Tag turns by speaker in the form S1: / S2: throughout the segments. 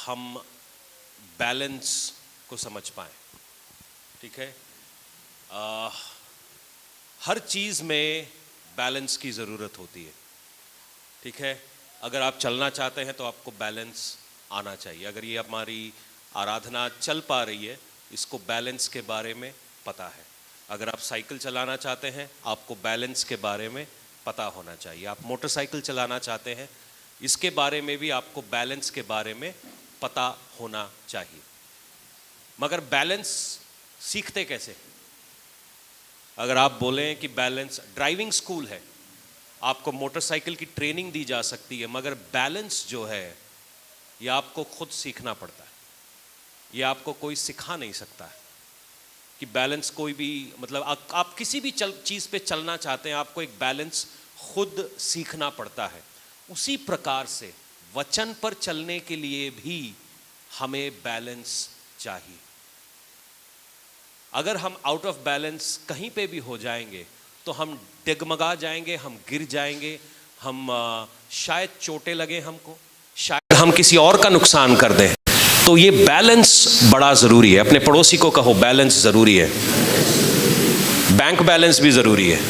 S1: हम बैलेंस को समझ पाएं। ठीक है, हर चीज़ में बैलेंस की ज़रूरत होती है। ठीक है, अगर आप चलना चाहते हैं तो आपको बैलेंस आना चाहिए। अगर ये हमारी आराधना चल पा रही है, इसको बैलेंस के बारे में पता है। अगर आप साइकिल चलाना चाहते हैं, आपको बैलेंस के बारे में पता होना चाहिए। आप मोटरसाइकिल चलाना चाहते हैं, इसके बारे में भी आपको बैलेंस के बारे में पता होना चाहिए। मगर बैलेंस सीखते कैसे? अगर आप बोलें कि बैलेंस, ड्राइविंग स्कूल है, आपको मोटरसाइकिल की ट्रेनिंग दी जा सकती है, मगर बैलेंस जो है ये आपको खुद सीखना पड़ता है। ये आपको कोई सिखा नहीं सकता है कि बैलेंस कोई भी, मतलब आप किसी भी चीज़ पे चलना चाहते हैं, आपको एक बैलेंस खुद सीखना पड़ता है। उसी प्रकार से वचन पर चलने के लिए भी हमें बैलेंस चाहिए। अगर हम आउट ऑफ बैलेंस कहीं पे भी हो जाएंगे तो हम डगमगा जाएंगे, हम गिर जाएंगे, हम शायद चोटें लगे हमको, शायद हम किसी और का नुकसान कर दें। तो ये बैलेंस बड़ा ज़रूरी है। अपने पड़ोसी को कहो बैलेंस ज़रूरी है। बैंक बैलेंस भी ज़रूरी है,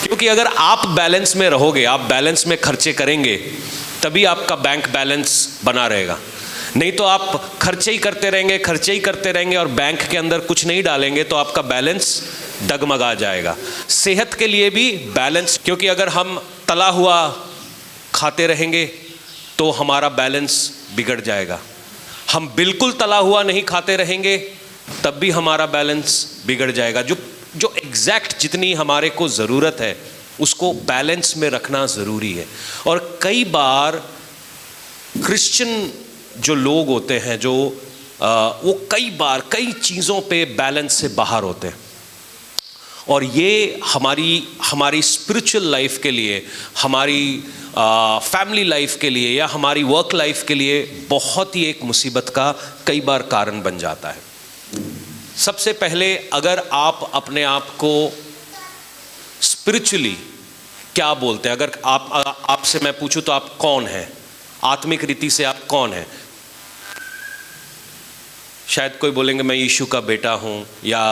S1: क्योंकि अगर आप बैलेंस में रहोगे, आप बैलेंस में खर्चे करेंगे, तभी आपका बैंक बैलेंस बना रहेगा। नहीं तो आप खर्चे ही करते रहेंगे, खर्चे ही करते रहेंगे और बैंक के अंदर कुछ नहीं डालेंगे तो आपका बैलेंस डगमगा जाएगा। सेहत के लिए भी बैलेंस, क्योंकि अगर हम तला हुआ खाते रहेंगे तो हमारा बैलेंस बिगड़ जाएगा। हम बिल्कुल तला हुआ नहीं खाते रहेंगे तब भी हमारा बैलेंस बिगड़ जाएगा। जो एग्जैक्ट जितनी हमारे को ज़रूरत है उसको बैलेंस में रखना ज़रूरी है। और कई बार क्रिश्चियन जो लोग होते हैं, जो वो कई चीज़ों पे बैलेंस से बाहर होते हैं, और ये हमारी स्पिरिचुअल लाइफ के लिए, हमारी फैमिली लाइफ के लिए या हमारी वर्क लाइफ के लिए बहुत ही एक मुसीबत का कई बार कारण बन जाता है। सबसे पहले अगर आप अपने आप को स्पिरिचुअली क्या बोलते हैं, अगर आपसे मैं पूछूं तो आप कौन हैं, आत्मिक रीति से आप कौन हैं? शायद कोई बोलेंगे मैं यीशु का बेटा हूं या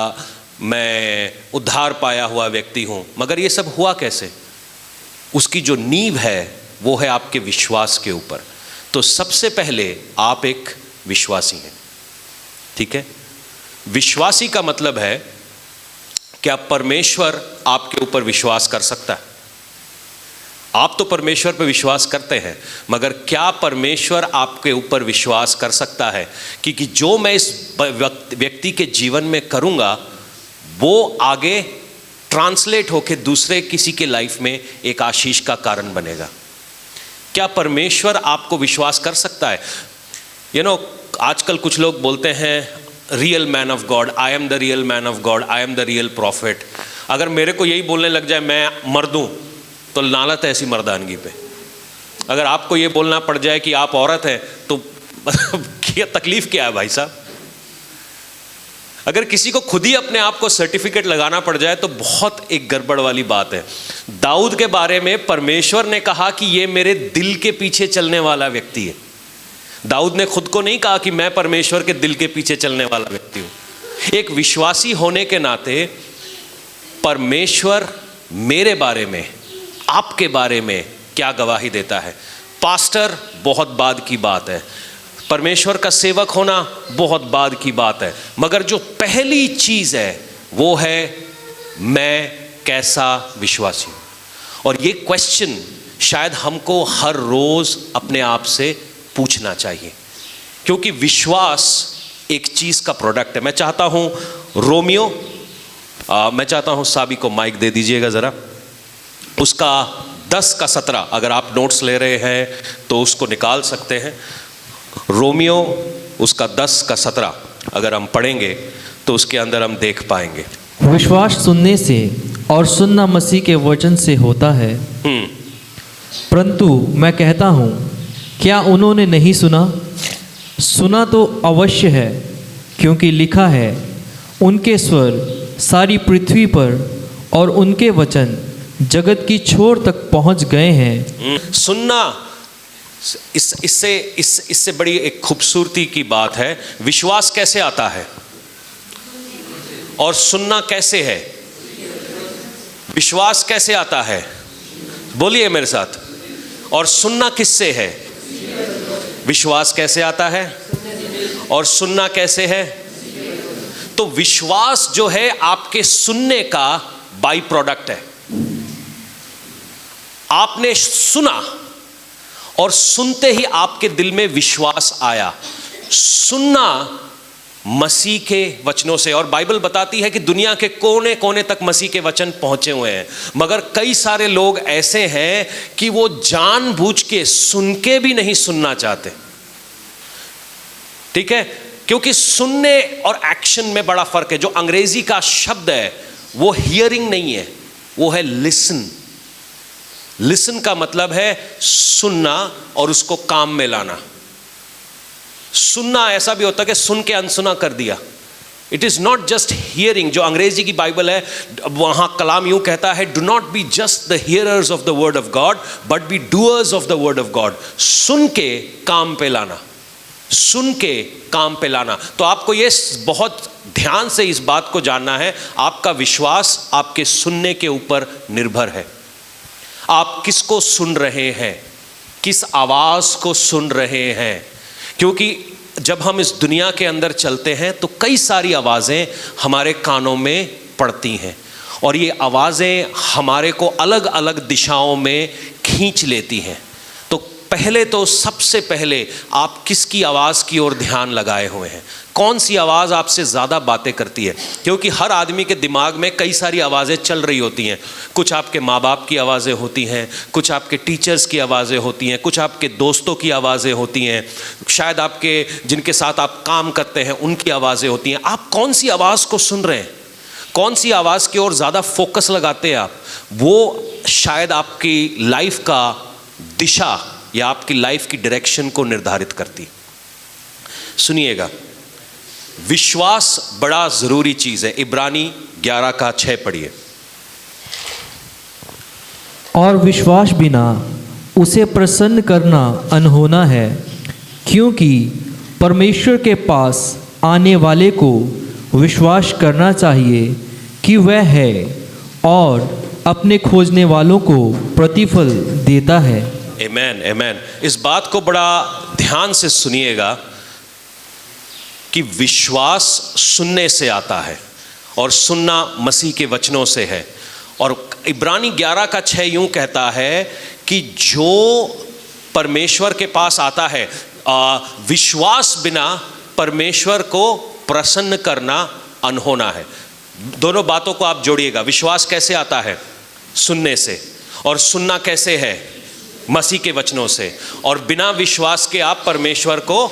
S1: मैं उद्धार पाया हुआ व्यक्ति हूं, मगर ये सब हुआ कैसे? उसकी जो नींव है वो है आपके विश्वास के ऊपर। तो सबसे पहले आप एक विश्वासी हैं। ठीक है, विश्वासी का मतलब है कि आप परमेश्वर आपके ऊपर विश्वास कर सकता है। आप तो परमेश्वर पर विश्वास करते हैं, मगर क्या परमेश्वर आपके ऊपर विश्वास कर सकता है कि जो मैं इस व्यक्ति के जीवन में करूंगा वो आगे ट्रांसलेट होकर दूसरे किसी के लाइफ में एक आशीष का कारण बनेगा? क्या परमेश्वर आपको विश्वास कर सकता है? आजकल कुछ लोग बोलते हैं real man of God, I am the real man of God, I am the real profit. अगर मेरे को यही बोलने लग जाए मैं मर्द हूं तो लानत है ऐसी मर्दानगी पे। अगर आपको ये बोलना पड़ जाए कि आप औरत हैं तो क्या तकलीफ क्या है भाई साहब? अगर किसी को खुद ही अपने आप को सर्टिफिकेट लगाना पड़ जाए तो बहुत एक गड़बड़ वाली बात है। दाऊद के बारे में परमेश्वर ने कहा कि ये मेरे दिल के पीछे चलने वाला व्यक्ति है। दाऊद ने खुद को नहीं कहा कि मैं परमेश्वर के दिल के पीछे चलने वाला व्यक्ति हूं। एक विश्वासी होने के नाते परमेश्वर मेरे बारे में, आपके बारे में क्या गवाही देता है? पास्टर बहुत बाद की बात है, परमेश्वर का सेवक होना बहुत बाद की बात है, मगर जो पहली चीज है वो है मैं कैसा विश्वासी हूं। और ये क्वेश्चन शायद हमको हर रोज अपने आप से पूछना चाहिए, क्योंकि विश्वास एक चीज का प्रोडक्ट है। मैं चाहता हूं रोमियो, मैं चाहता हूं साबी को माइक दे दीजिएगा जरा, उसका 10 का 17, अगर आप नोट्स ले रहे हैं तो उसको निकाल सकते हैं। रोमियो उसका 10 का 17 अगर हम पढ़ेंगे तो उसके अंदर हम देख पाएंगे।
S2: विश्वास सुनने से और सुनना मसीह के वचन से होता है। परंतु मैं कहता हूँ, क्या उन्होंने नहीं सुना? सुना तो अवश्य है, क्योंकि लिखा है उनके स्वर सारी पृथ्वी पर और उनके वचन जगत की छोर तक पहुंच गए हैं।
S1: सुनना इससे बड़ी एक खूबसूरती की बात है, विश्वास कैसे आता है और सुनना कैसे है? विश्वास कैसे आता है? बोलिए मेरे साथ। और सुनना किससे है? विश्वास कैसे आता है और सुनना कैसे है? तो विश्वास जो है आपके सुनने का बाई प्रोडक्ट है। आपने सुना और सुनते ही आपके दिल में विश्वास आया। सुनना मसीह के वचनों से, और बाइबल बताती है कि दुनिया के कोने कोने तक मसीह के वचन पहुंचे हुए हैं, मगर कई सारे लोग ऐसे हैं कि वो जानबूझ के सुन के भी नहीं सुनना चाहते। ठीक है, क्योंकि सुनने और एक्शन में बड़ा फर्क है। जो अंग्रेजी का शब्द है वो हियरिंग नहीं है, वो है लिसन। लिसन का मतलब है सुनना और उसको काम में लाना। सुनना ऐसा भी होता है कि सुन के अनसुना कर दिया। It is not just hearing. जो अंग्रेजी की बाइबल है वहां कलाम यूं कहता है, do not be just the hearers of the word of God but be doers of the word of God. सुन के काम पे लाना, सुन के काम पे लाना। तो आपको ये बहुत ध्यान से इस बात को जानना है, आपका विश्वास आपके सुनने के ऊपर निर्भर है। आप किसको सुन रहे हैं, किस आवाज को सुन रहे हैं? क्योंकि जब हम इस दुनिया के अंदर चलते हैं तो कई सारी आवाज़ें हमारे कानों में पड़ती हैं और ये आवाज़ें हमारे को अलग अलग दिशाओं में खींच लेती हैं। तो पहले तो सबसे पहले आप किसकी आवाज़ की ओर ध्यान लगाए हुए हैं? कौन सी आवाज़ आपसे ज़्यादा बातें करती है? क्योंकि हर आदमी के दिमाग में कई सारी आवाज़ें चल रही होती हैं। कुछ आपके माँ बाप की आवाज़ें होती हैं, कुछ आपके टीचर्स की आवाज़ें होती हैं, कुछ आपके दोस्तों की आवाज़ें होती हैं, शायद आपके जिनके साथ आप काम करते हैं उनकी आवाज़ें होती हैं। आप कौन सी आवाज़ को सुन रहे हैं? कौन सी आवाज़ की ओर ज़्यादा फोकस लगाते हैं आप? वो शायद आपकी लाइफ का दिशा या आपकी लाइफ की डायरेक्शन को निर्धारित करती। सुनिएगा, विश्वास बड़ा जरूरी चीज है। इब्रानी 11:6 पढ़िए।
S2: और विश्वास बिना उसे प्रसन्न करना अनहोना है, क्योंकि परमेश्वर के पास आने वाले को विश्वास करना चाहिए कि वह है और अपने खोजने वालों को प्रतिफल देता है।
S1: आमेन, आमेन। इस बात को बड़ा ध्यान से सुनिएगा कि विश्वास सुनने से आता है और सुनना मसीह के वचनों से है। और इब्रानी 11:6 यूं कहता है कि जो परमेश्वर के पास आता है, विश्वास बिना परमेश्वर को प्रसन्न करना अनहोना है। दोनों बातों को आप जोड़िएगा। विश्वास कैसे आता है? सुनने से। और सुनना कैसे है? मसीह के वचनों से। और बिना विश्वास के आप परमेश्वर को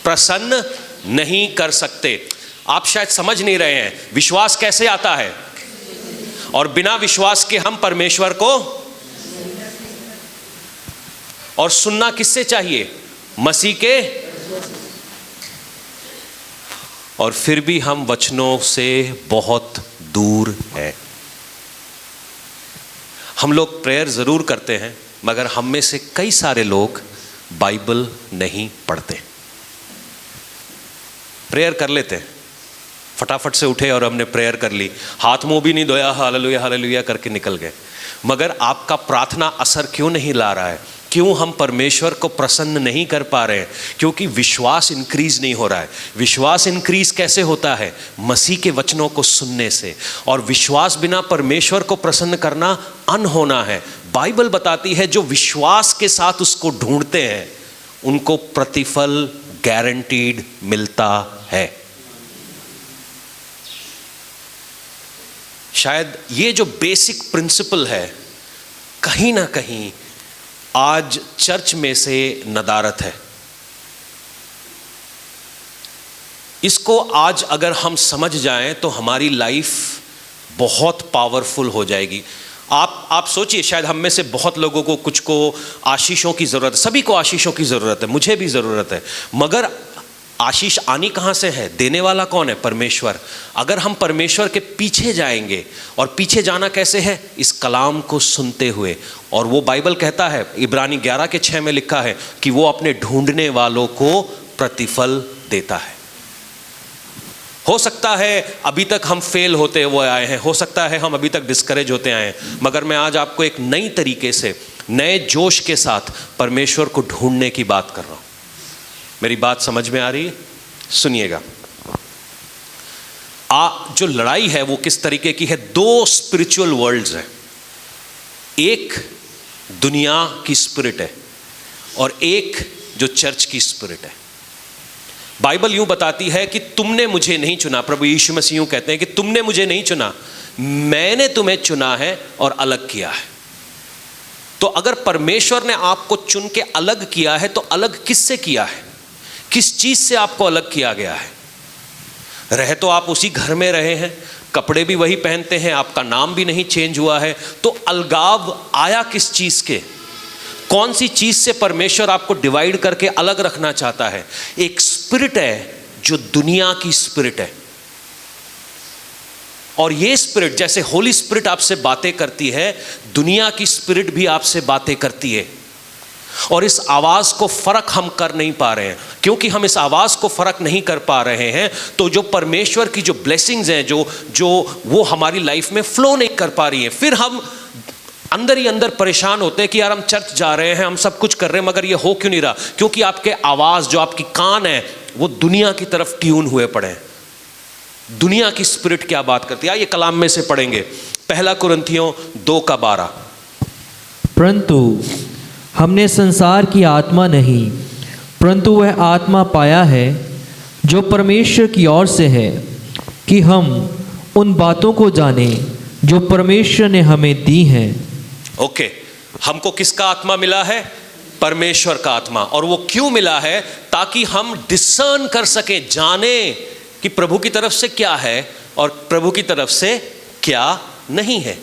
S1: प्रसन्न नहीं कर सकते। आप शायद समझ नहीं रहे हैं, विश्वास कैसे आता है और बिना विश्वास के हम परमेश्वर को, और सुनना किससे चाहिए? मसीह के। और फिर भी हम वचनों से बहुत दूर हैं। हम लोग प्रेयर जरूर करते हैं, मगर हम में से कई सारे लोग बाइबल नहीं पढ़ते। प्रेयर कर लेते हैं, फटाफट से उठे और हमने प्रेयर कर ली, हाथ मुंह भी नहीं धोया, हालेलुया हालेलुया करके निकल गए। मगर आपका प्रार्थना असर क्यों नहीं ला रहा है? क्यों हम परमेश्वर को प्रसन्न नहीं कर पा रहे हैं? क्योंकि विश्वास इंक्रीज नहीं हो रहा है। विश्वास इंक्रीज कैसे होता है? मसीह के वचनों को सुनने से। और विश्वास बिना परमेश्वर को प्रसन्न करना अनहोना है। बाइबल बताती है जो विश्वास के साथ उसको ढूंढते हैं उनको प्रतिफल गारंटीड मिलता है। शायद ये जो बेसिक प्रिंसिपल है कहीं ना कहीं आज चर्च में से नदारत है। इसको आज अगर हम समझ जाएं तो हमारी लाइफ बहुत पावरफुल हो जाएगी। आप सोचिए, शायद हम में से बहुत लोगों को, कुछ को आशीषों की ज़रूरत है, सभी को आशीषों की ज़रूरत है, मुझे भी ज़रूरत है। मगर आशीष आनी कहाँ से है? देने वाला कौन है? परमेश्वर। अगर हम परमेश्वर के पीछे जाएंगे, और पीछे जाना कैसे है? इस कलाम को सुनते हुए। और वो बाइबल कहता है, इब्रानी 11:6 में लिखा है कि वो अपने ढूंढने वालों को प्रतिफल देता है। हो सकता है अभी तक हम फेल होते हुए आए हैं, हो सकता है हम अभी तक डिस्करेज होते आए हैं, मगर मैं आज आपको एक नई तरीके से, नए जोश के साथ परमेश्वर को ढूंढने की बात कर रहा हूं। मेरी बात समझ में आ रही है? सुनिएगा। जो लड़ाई है वो किस तरीके की है? दो स्पिरिचुअल वर्ल्ड्स हैं। एक दुनिया की स्पिरिट है और एक जो चर्च की स्पिरिट है। बाइबल यूं बताती है कि तुमने मुझे नहीं चुना। प्रभु यीशु मसीह यूं कहते हैं कि तुमने मुझे नहीं चुना, मैंने तुम्हें चुना है और अलग किया है। तो अगर परमेश्वर ने आपको चुन के अलग किया है, तो अलग किससे किया है? किस चीज से आपको अलग किया गया है? रहे तो आप उसी घर में रहे हैं, कपड़े भी वही पहनते हैं, आपका नाम भी नहीं चेंज हुआ है, तो अलगाव आया किस चीज के? कौन सी चीज से परमेश्वर आपको डिवाइड करके अलग रखना चाहता है? एक स्पिरिट है जो दुनिया की स्पिरिट है, और ये स्पिरिट, जैसे होली स्पिरिट आपसे बातें करती है, दुनिया की स्पिरिट भी आपसे बातें करती है। और इस आवाज को फर्क हम कर नहीं पा रहे हैं। क्योंकि हम इस आवाज को फर्क नहीं कर पा रहे हैं, तो जो परमेश्वर की जो ब्लेसिंग्स हैं, जो वो हमारी लाइफ में फ्लो नहीं कर पा रही हैं। फिर हम अंदर ही अंदर परेशान होते हैं कि यार हम चर्च जा रहे हैं, हम सब कुछ कर रहे हैं, मगर ये हो क्यों नहीं रहा? क्योंकि आपके आवाज, जो आपकी कान है, वो दुनिया की तरफ ट्यून हुए पड़े हैं। दुनिया की स्पिरिट क्या बात करती है? ये कलाम में से पढ़ेंगे, 1 कुरिन्थियों 2:12।
S2: परंतु हमने संसार की आत्मा नहीं, परंतु वह आत्मा पाया है जो परमेश्वर की ओर से है, कि हम उन बातों को जानें जो परमेश्वर ने हमें दी हैं।
S1: ओके, हमको किसका आत्मा मिला है? परमेश्वर का आत्मा। और वो क्यों मिला है? ताकि हम डिसर्न कर सके, जाने कि प्रभु की तरफ से क्या है और प्रभु की तरफ से क्या नहीं है।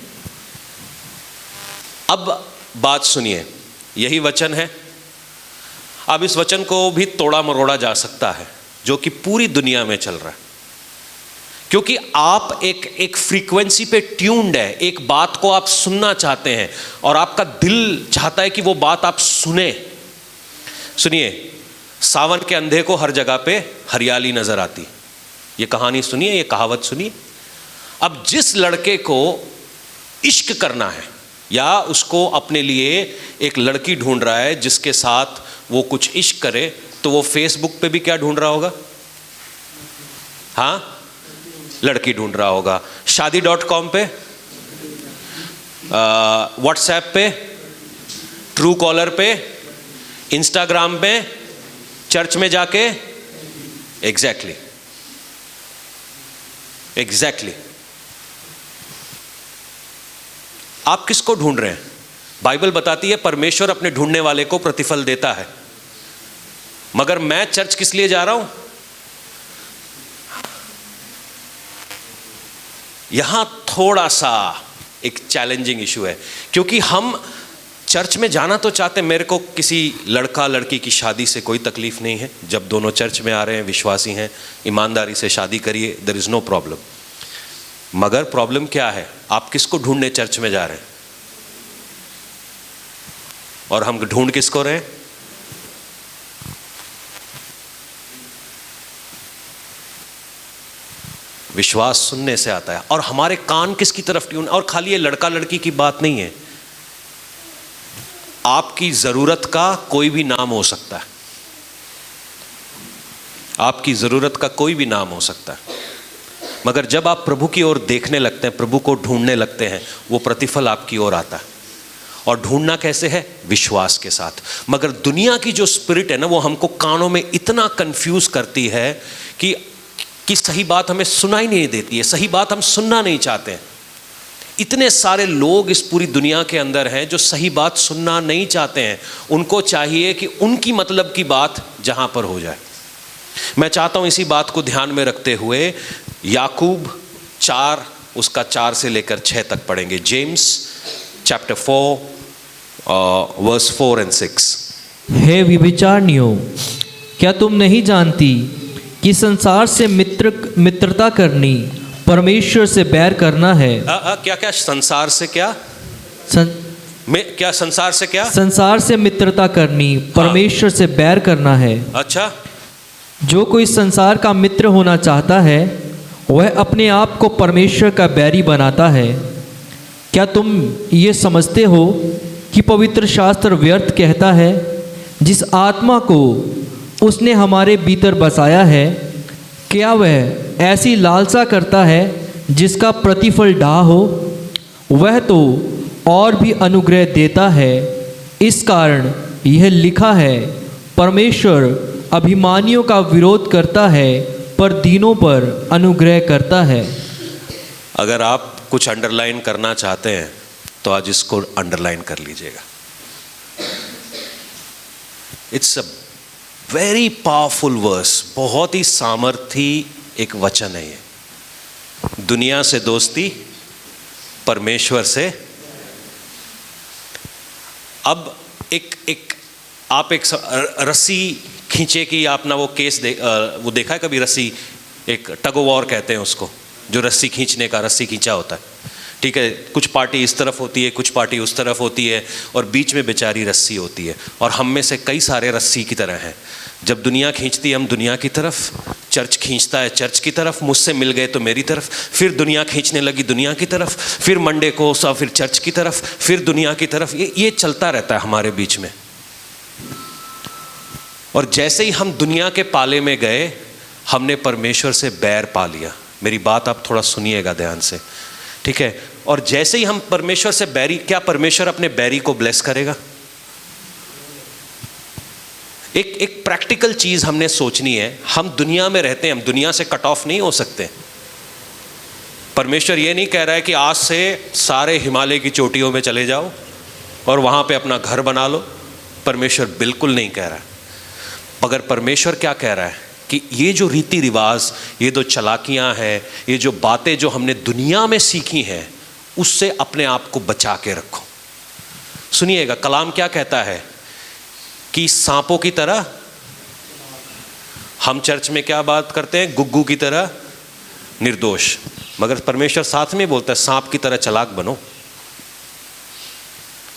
S1: अब बात सुनिए, यही वचन है। अब इस वचन को भी तोड़ा मरोड़ा जा सकता है, जो कि पूरी दुनिया में चल रहा है, क्योंकि आप एक फ्रीक्वेंसी पे ट्यून्ड है, एक बात को आप सुनना चाहते हैं और आपका दिल चाहता है कि वो बात आप सुने। सुनिए, सावन के अंधे को हर जगह पे हरियाली नजर आती। ये कहानी सुनिए, ये कहावत सुनिए। अब जिस लड़के को इश्क करना है, या उसको अपने लिए एक लड़की ढूंढ रहा है जिसके साथ वो कुछ इश्क करे, तो वो फेसबुक पे भी क्या ढूंढ रहा होगा? हाँ, लड़की ढूंढ रहा होगा। शादी.com पे, व्हाट्सएप पे, ट्रू कॉलर पे, इंस्टाग्राम पे, चर्च में जाके। एग्जैक्टली। आप किसको ढूंढ रहे हैं? बाइबल बताती है परमेश्वर अपने ढूंढने वाले को प्रतिफल देता है। मगर मैं चर्च किस लिए जा रहा हूं? यहां थोड़ा सा एक चैलेंजिंग इशू है, क्योंकि हम चर्च में जाना तो चाहते हैं। मेरे को किसी लड़का लड़की की शादी से कोई तकलीफ नहीं है, जब दोनों चर्च में आ रहे हैं, विश्वासी हैं, ईमानदारी से शादी करिए, देयर इज नो प्रॉब्लम। मगर प्रॉब्लम क्या है? आप किसको ढूंढने चर्च में जा रहे हैं? और हम ढूंढ किसको रहे हैं? विश्वास सुनने से आता है। और हमारे कान किसकी तरफ ट्यून? और खाली ये लड़का लड़की की बात नहीं है, आपकी जरूरत का कोई भी नाम हो सकता है। आपकी जरूरत का कोई भी नाम हो सकता है, मगर जब आप प्रभु की ओर देखने लगते हैं, प्रभु को ढूंढने लगते हैं, वो प्रतिफल आपकी ओर आता है। और ढूंढना कैसे है? विश्वास के साथ। मगर दुनिया की जो स्पिरिट है ना, वो हमको कानों में इतना कंफ्यूज करती है कि सही बात हमें सुनाई नहीं देती है, सही बात हम सुनना नहीं चाहते हैं। इतने सारे लोग इस पूरी दुनिया के अंदर हैं जो सही बात सुनना नहीं चाहते हैं। उनको चाहिए कि उनकी मतलब की बात जहां पर हो जाए। मैं चाहता हूं इसी बात को ध्यान में रखते हुए याकूब 4 उसका 4 से लेकर 6 तक पढ़ेंगे। James chapter 4 verse 4 and 6।
S2: हे व्यभिचारिणियों, क्या तुम नहीं जानती कि संसार से मित्रता करनी परमेश्वर से बैर करना है।
S1: क्या क्या संसार से क्या क्या संसार से क्या?
S2: संसार से मित्रता करनी परमेश्वर से बैर करना है।
S1: अच्छा,
S2: जो कोई संसार का मित्र होना चाहता है वह अपने आप को परमेश्वर का बैरी बनाता है। क्या तुम ये समझते हो कि पवित्र शास्त्र व्यर्थ कहता है, जिस आत्मा को उसने हमारे भीतर बसाया है, क्या वह ऐसी लालसा करता है जिसका प्रतिफल डाह हो? वह तो और भी अनुग्रह देता है। इस कारण यह लिखा है, परमेश्वर अभिमानियों का विरोध करता है पर दीनों पर अनुग्रह करता है।
S1: अगर आप कुछ अंडरलाइन करना चाहते हैं तो आज इसको अंडरलाइन कर लीजिएगा। It's a very powerful verse, बहुत ही सामर्थी एक वचन है ये। दुनिया से दोस्ती, परमेश्वर से। अब आप एक रस्सी खींचे कि आपने वो केस वो देखा है कभी? रस्सी, एक टग ऑफ वॉर कहते हैं उसको, जो रस्सी खींचने का, रस्सी खींचा होता है, ठीक है। कुछ पार्टी इस तरफ होती है, कुछ पार्टी उस तरफ होती है, और बीच में बेचारी रस्सी होती है। और हम में से कई सारे रस्सी की तरह हैं। जब दुनिया खींचती है हम दुनिया की तरफ, चर्च खींचता है चर्च की तरफ, मुझसे मिल गए तो मेरी तरफ, फिर दुनिया खींचने लगी दुनिया की तरफ, फिर मंडे को फिर चर्च की तरफ, फिर दुनिया की तरफ। ये चलता रहता है हमारे बीच में। और जैसे ही हम दुनिया के पाले में गए, हमने परमेश्वर से बैर पा लिया। मेरी बात आप थोड़ा सुनिएगा ध्यान से, ठीक है। और जैसे ही हम परमेश्वर से बैरी, क्या परमेश्वर अपने बैरी को ब्लेस करेगा? एक प्रैक्टिकल चीज हमने सोचनी है। हम दुनिया में रहते हैं, हम दुनिया से कट ऑफ नहीं हो सकते। परमेश्वर ये नहीं कह रहा है कि आज से सारे हिमालय की चोटियों में चले जाओ और वहां पे अपना घर बना लो। परमेश्वर बिल्कुल नहीं कह रहा है। मगर परमेश्वर क्या कह रहा है कि ये जो रीति रिवाज, ये जो चालाकियां हैं, ये जो बातें जो हमने दुनिया में सीखी हैं, उससे अपने आप को बचा के रखो। सुनिएगा, कलाम क्या कहता है कि सांपों की तरह, हम चर्च में क्या बात करते हैं, गुग्गू की तरह निर्दोष, मगर परमेश्वर साथ में बोलता है सांप की तरह चालाक बनो।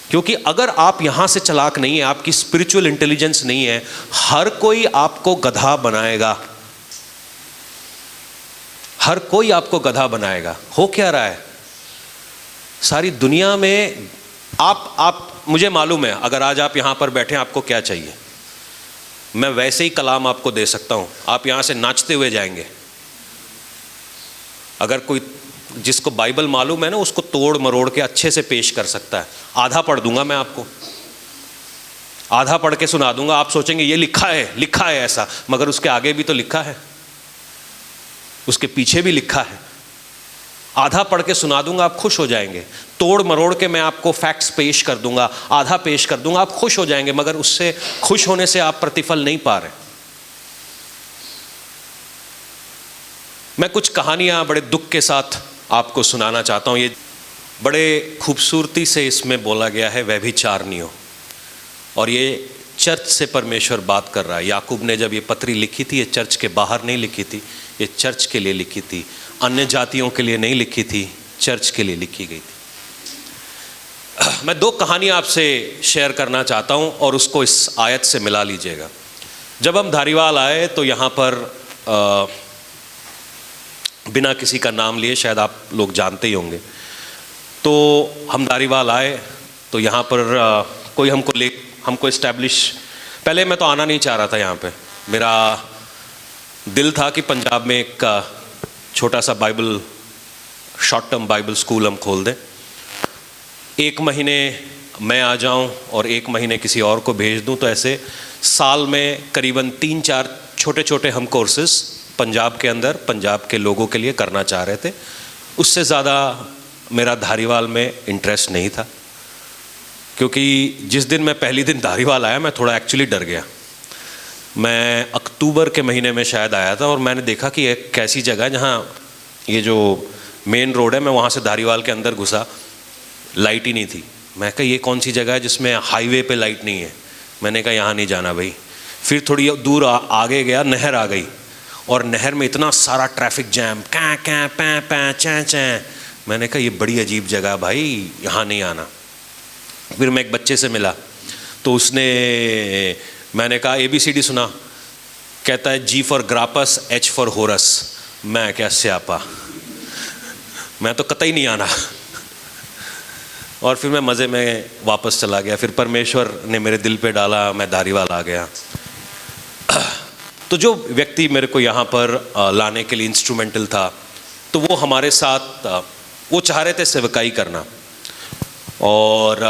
S1: क्योंकि अगर आप यहां से चालाक नहीं है, आपकी स्पिरिचुअल इंटेलिजेंस नहीं है, हर कोई आपको गधा बनाएगा। हर कोई आपको गधा बनाएगा। हो क्या रहा है सारी दुनिया में? आप मुझे मालूम है, अगर आज आप यहां पर बैठे आपको क्या चाहिए, मैं वैसे ही कलाम आपको दे सकता हूं, आप यहां से नाचते हुए जाएंगे। अगर कोई जिसको बाइबल मालूम है ना, उसको तोड़ मरोड़ के अच्छे से पेश कर सकता है। आधा पढ़ दूंगा मैं आपको, आधा पढ़ के सुना दूंगा। आप सोचेंगे ये लिखा है ऐसा, मगर उसके आगे भी तो लिखा है, उसके पीछे भी लिखा है। आधा पढ़ के सुना दूंगा, आप खुश हो जाएंगे। तोड़ मरोड़ के मैं आपको फैक्ट्स पेश कर दूंगा, आधा पेश कर दूंगा, आप खुश हो जाएंगे। मगर उससे खुश होने से आप प्रतिफल नहीं पा रहे। मैं कुछ कहानियां बड़े दुख के साथ आपको सुनाना चाहता हूं। ये बड़े खूबसूरती से इसमें बोला गया है व्यभिचारिणियों, और ये चर्च से परमेश्वर बात कर रहा है। याकूब ने जब ये पत्री लिखी थी, ये चर्च के बाहर नहीं लिखी थी, ये चर्च के लिए लिखी थी, अन्य जातियों के लिए नहीं लिखी थी, चर्च के लिए लिखी गई थी। मैं दो कहानियां आपसे शेयर करना चाहता हूं और उसको इस आयत से मिला लीजिएगा। जब हम धारीवाल आए तो यहाँ पर बिना किसी का नाम लिए, शायद आप लोग जानते ही होंगे, तो हम धारीवाल आए तो यहाँ पर कोई हमको इस्टेब्लिश, पहले मैं तो आना नहीं चाह रहा था यहाँ पे। मेरा दिल था कि पंजाब में एक छोटा सा Bible, short term Bible school हम खोल दें। 1 महीने मैं आ जाऊं और 1 महीने किसी और को भेज दूं, तो ऐसे साल में करीबन 3-4 छोटे छोटे हम कोर्सेज पंजाब के अंदर, पंजाब के लोगों के लिए करना चाह रहे थे। उससे ज़्यादा मेरा धारीवाल में इंटरेस्ट नहीं था, क्योंकि जिस दिन मैं पहली दिन धारीवाल आया, मैं थोड़ा एक्चुअली डर गया। मैं अक्टूबर के महीने में शायद आया था और मैंने देखा कि एक कैसी जगह है जहाँ ये जो मेन रोड है, मैं वहाँ से धारीवाल के अंदर घुसा, लाइट ही नहीं थी। मैं कहा ये कौन सी जगह है जिसमें हाईवे पे लाइट नहीं है। मैंने कहा यहाँ नहीं जाना भाई। फिर थोड़ी दूर आगे गया, नहर आ गई और नहर में इतना सारा ट्रैफिक जैम, कै कै पै पै चैं चैं। मैंने कहा ये बड़ी अजीब जगह भाई, यहाँ नहीं आना। फिर मैं एक बच्चे से मिला तो उसने, मैंने कहा ABCD सुना, कहता है G फॉर ग्रापस, H फॉर होरस। मैं क्या स्यापा, मैं तो कतई नहीं आना। और फिर मैं मज़े में वापस चला गया। फिर परमेश्वर ने मेरे दिल पे डाला, मैं धारीवाल आ गया। तो जो व्यक्ति मेरे को यहाँ पर लाने के लिए इंस्ट्रूमेंटल था, तो वो हमारे साथ, वो चाह रहे थे सेवकाई करना, और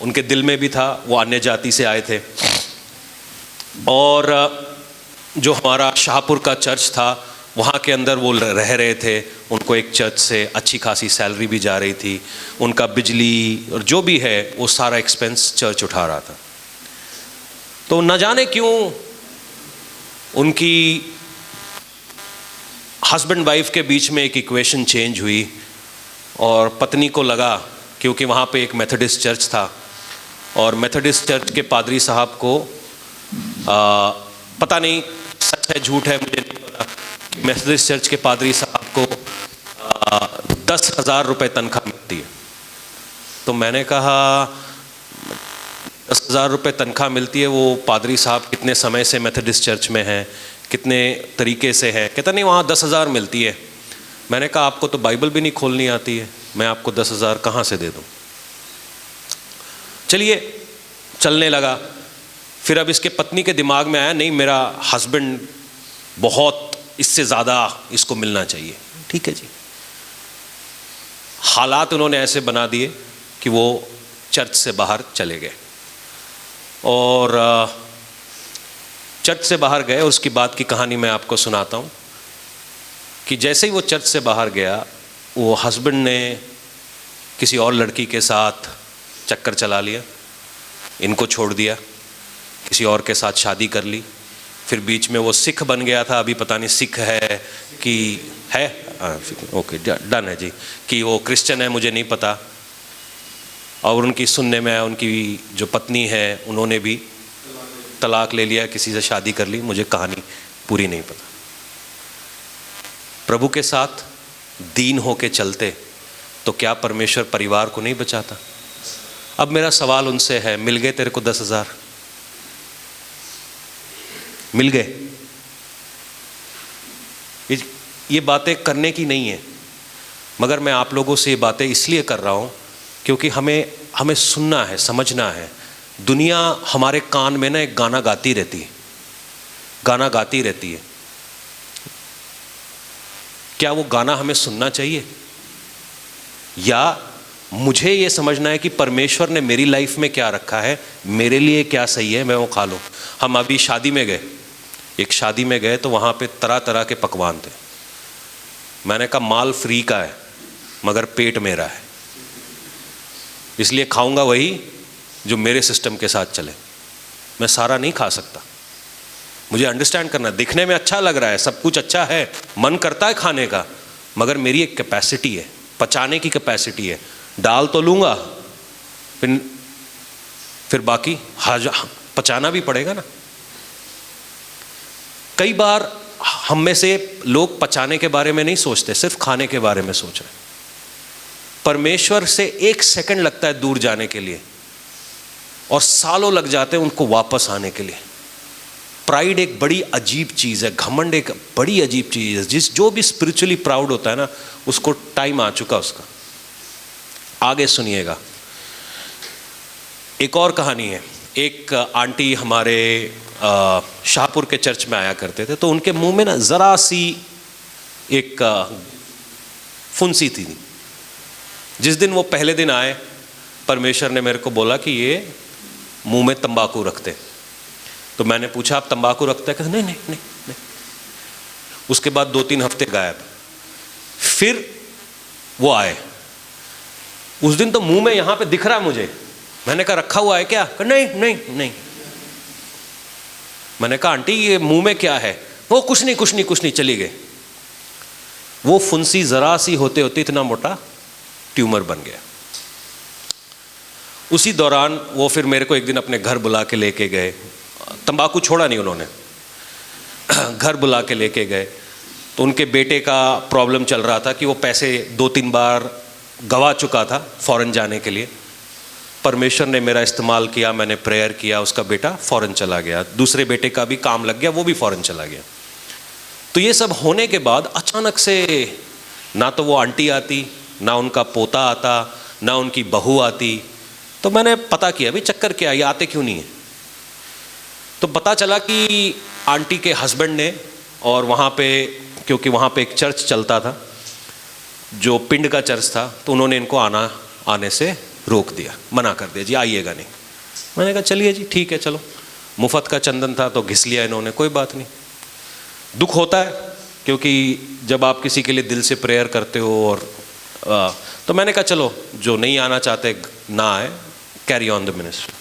S1: उनके दिल में भी था, वो अन्य जाति से आए थे। और जो हमारा शाहपुर का चर्च था, वहाँ के अंदर वो रह रहे थे, उनको एक चर्च से अच्छी खासी सैलरी भी जा रही थी, उनका बिजली और जो भी है वो सारा एक्सपेंस चर्च उठा रहा था। तो न जाने क्यों उनकी हस्बैंड वाइफ के बीच में एक इक्वेशन चेंज हुई, और पत्नी को लगा, क्योंकि वहाँ पे एक मेथोडिस्ट चर्च था, और मेथोडिस्ट चर्च के पादरी साहब को पता नहीं सच है झूठ है मुझे नहीं पता, मेथोडिस्ट चर्च के पादरी साहब को 10,000 रुपये तनख्वाह मिलती है। तो मैंने कहा 10,000 रुपये तनख्वाह मिलती है, वो पादरी साहब कितने समय से मेथोडिस्ट चर्च में हैं, कितने तरीके से है? कहता नहीं वहाँ 10,000 मिलती है। मैंने कहा आपको तो बाइबल भी नहीं खोलनी आती है, मैं आपको 10,000 कहाँ से दे दूँ? चलिए चलने लगा। फिर अब इसके पत्नी के दिमाग में आया, नहीं मेरा हस्बैंड बहुत, इससे ज़्यादा इसको मिलना चाहिए। ठीक है जी। हालात उन्होंने ऐसे बना दिए कि वो चर्च से बाहर चले गए, और चर्च से बाहर गए। और उसकी बात की कहानी मैं आपको सुनाता हूँ कि जैसे ही वो चर्च से बाहर गया, वो हस्बैंड ने किसी और लड़की के साथ चक्कर चला लिया, इनको छोड़ दिया, किसी और के साथ शादी कर ली। फिर बीच में वो सिख बन गया था, अभी पता नहीं सिख है कि है, ओके डन है जी, कि वो क्रिश्चियन है मुझे नहीं पता। और उनकी सुनने में आया उनकी जो पत्नी है उन्होंने भी तलाक ले लिया, किसी से शादी कर ली, मुझे कहानी पूरी नहीं पता। प्रभु के साथ दीन होके चलते तो क्या परमेश्वर परिवार को नहीं बचाता? अब मेरा सवाल उनसे है, मिल गए तेरे को 10,000? मिल गए? ये बातें करने की नहीं है, मगर मैं आप लोगों से ये बातें इसलिए कर रहा हूँ क्योंकि हमें सुनना है, समझना है। दुनिया हमारे कान में ना एक गाना गाती रहती है, गाना गाती रहती है। क्या वो गाना हमें सुनना चाहिए, या मुझे ये समझना है कि परमेश्वर ने मेरी लाइफ में क्या रखा है, मेरे लिए क्या सही है, मैं वो खा लूँ? हम अभी शादी में गए, एक शादी में गए तो वहाँ पे तरह तरह के पकवान थे। मैंने कहा माल फ्री का है मगर पेट मेरा है, इसलिए खाऊंगा वही जो मेरे सिस्टम के साथ चले। मैं सारा नहीं खा सकता, मुझे अंडरस्टैंड करना। दिखने में अच्छा लग रहा है, सब कुछ अच्छा है, मन करता है खाने का, मगर मेरी एक कैपेसिटी है, पचाने की कैपेसिटी है। डाल तो लूँगा, फिर बाकी पचाना भी पड़ेगा ना। कई बार हम में से लोग पचाने के बारे में नहीं सोचते, सिर्फ खाने के बारे में सोच रहे हैं। परमेश्वर से 1 सेकंड लगता है दूर जाने के लिए, और सालों लग जाते हैं उनको वापस आने के लिए। प्राइड एक बड़ी अजीब चीज़ है, घमंड एक बड़ी अजीब चीज़ है। जो भी स्पिरिचुअली प्राउड होता है ना, उसको टाइम आ चुका उसका। आगे सुनिएगा, एक और कहानी है। एक आंटी हमारे शाहपुर के चर्च में आया करते थे, तो उनके मुंह में ना ज़रा सी एक फुंसी थी। जिस दिन वो पहले दिन आए, परमेश्वर ने मेरे को बोला कि ये मुंह में तंबाकू रखते। तो मैंने पूछा आप तंबाकू रखते हैं? कहते नहीं नहीं नहीं नहीं। उसके बाद 2-3 हफ्ते गायब। फिर वो आए, उस दिन तो मुंह में यहाँ पे दिख रहा है मुझे। मैंने कहा रखा हुआ है क्या? नहीं नहीं नहीं। मैंने कहा आंटी ये मुंह में क्या है? वो कुछ नहीं कुछ नहीं कुछ नहीं, चली गए। वो फुंसी जरा सी होते होते इतना मोटा ट्यूमर बन गया। उसी दौरान वो फिर मेरे को एक दिन अपने घर बुला के लेके गए। तंबाकू छोड़ा नहीं उन्होंने, घर बुला के लेके गए, तो उनके बेटे का प्रॉब्लम चल रहा था कि वो पैसे 2-3 बार गवा चुका था फॉरेन जाने के लिए। परमेश्वर ने मेरा इस्तेमाल किया, मैंने प्रेयर किया, उसका बेटा फॉरेन चला गया, दूसरे बेटे का भी काम लग गया, वो भी फॉरेन चला गया। तो ये सब होने के बाद अचानक से ना तो वो आंटी आती, ना उनका पोता आता, ना उनकी बहू आती। तो मैंने पता किया भी चक्कर क्या है, ये आते क्यों नहीं है। तो पता चला कि आंटी के हस्बैंड ने, और वहाँ पे क्योंकि वहाँ पे एक चर्च चलता था जो पिंड का चर्च था, तो उन्होंने इनको आने से रोक दिया, मना कर दिया, जी आइएगा नहीं। मैंने कहा चलिए जी ठीक है, चलो। मुफ्त का चंदन था तो घिस लिया इन्होंने, कोई बात नहीं। दुख होता है क्योंकि जब आप किसी के लिए दिल से प्रेयर करते हो, और तो मैंने कहा चलो जो नहीं आना चाहते ना आए, कैरी ऑन द मिनिस्ट्री।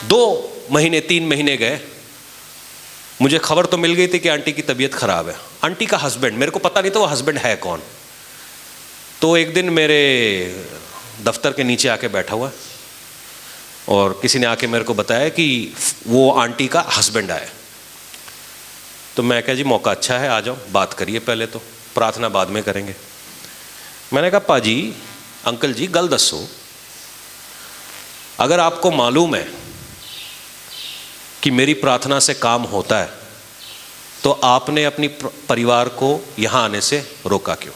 S1: 2 महीने 3 महीने गए, मुझे खबर तो मिल गई थी कि आंटी की तबीयत खराब है। आंटी का हस्बैंड, मेरे को पता नहीं था वो हस्बैंड है कौन। तो एक दिन मेरे दफ्तर के नीचे आके बैठा हुआ, और किसी ने आके मेरे को बताया कि वो आंटी का हस्बैंड आया। तो मैं कहा जी मौका अच्छा है, आ जाओ, बात करिए, पहले तो प्रार्थना बाद में करेंगे। मैंने कहा पाजी, अंकल जी गल दसो, अगर आपको मालूम है कि मेरी प्रार्थना से काम होता है, तो आपने अपनी परिवार को यहाँ आने से रोका क्यों?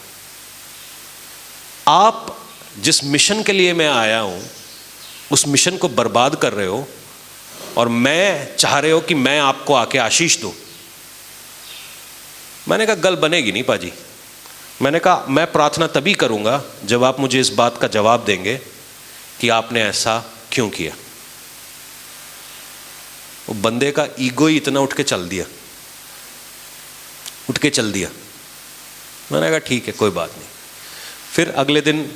S1: आप जिस मिशन के लिए मैं आया हूँ उस मिशन को बर्बाद कर रहे हो, और मैं चाह रहे हो कि मैं आपको आके आशीष दूँ। मैंने कहा गल बनेगी नहीं पाजी। मैंने कहा मैं प्रार्थना तभी करूँगा जब आप मुझे इस बात का जवाब देंगे कि आपने ऐसा क्यों किया। वो बंदे का ईगो ही इतना उठ के चल दिया। मैंने कहा ठीक है, कोई बात नहीं। फिर अगले दिन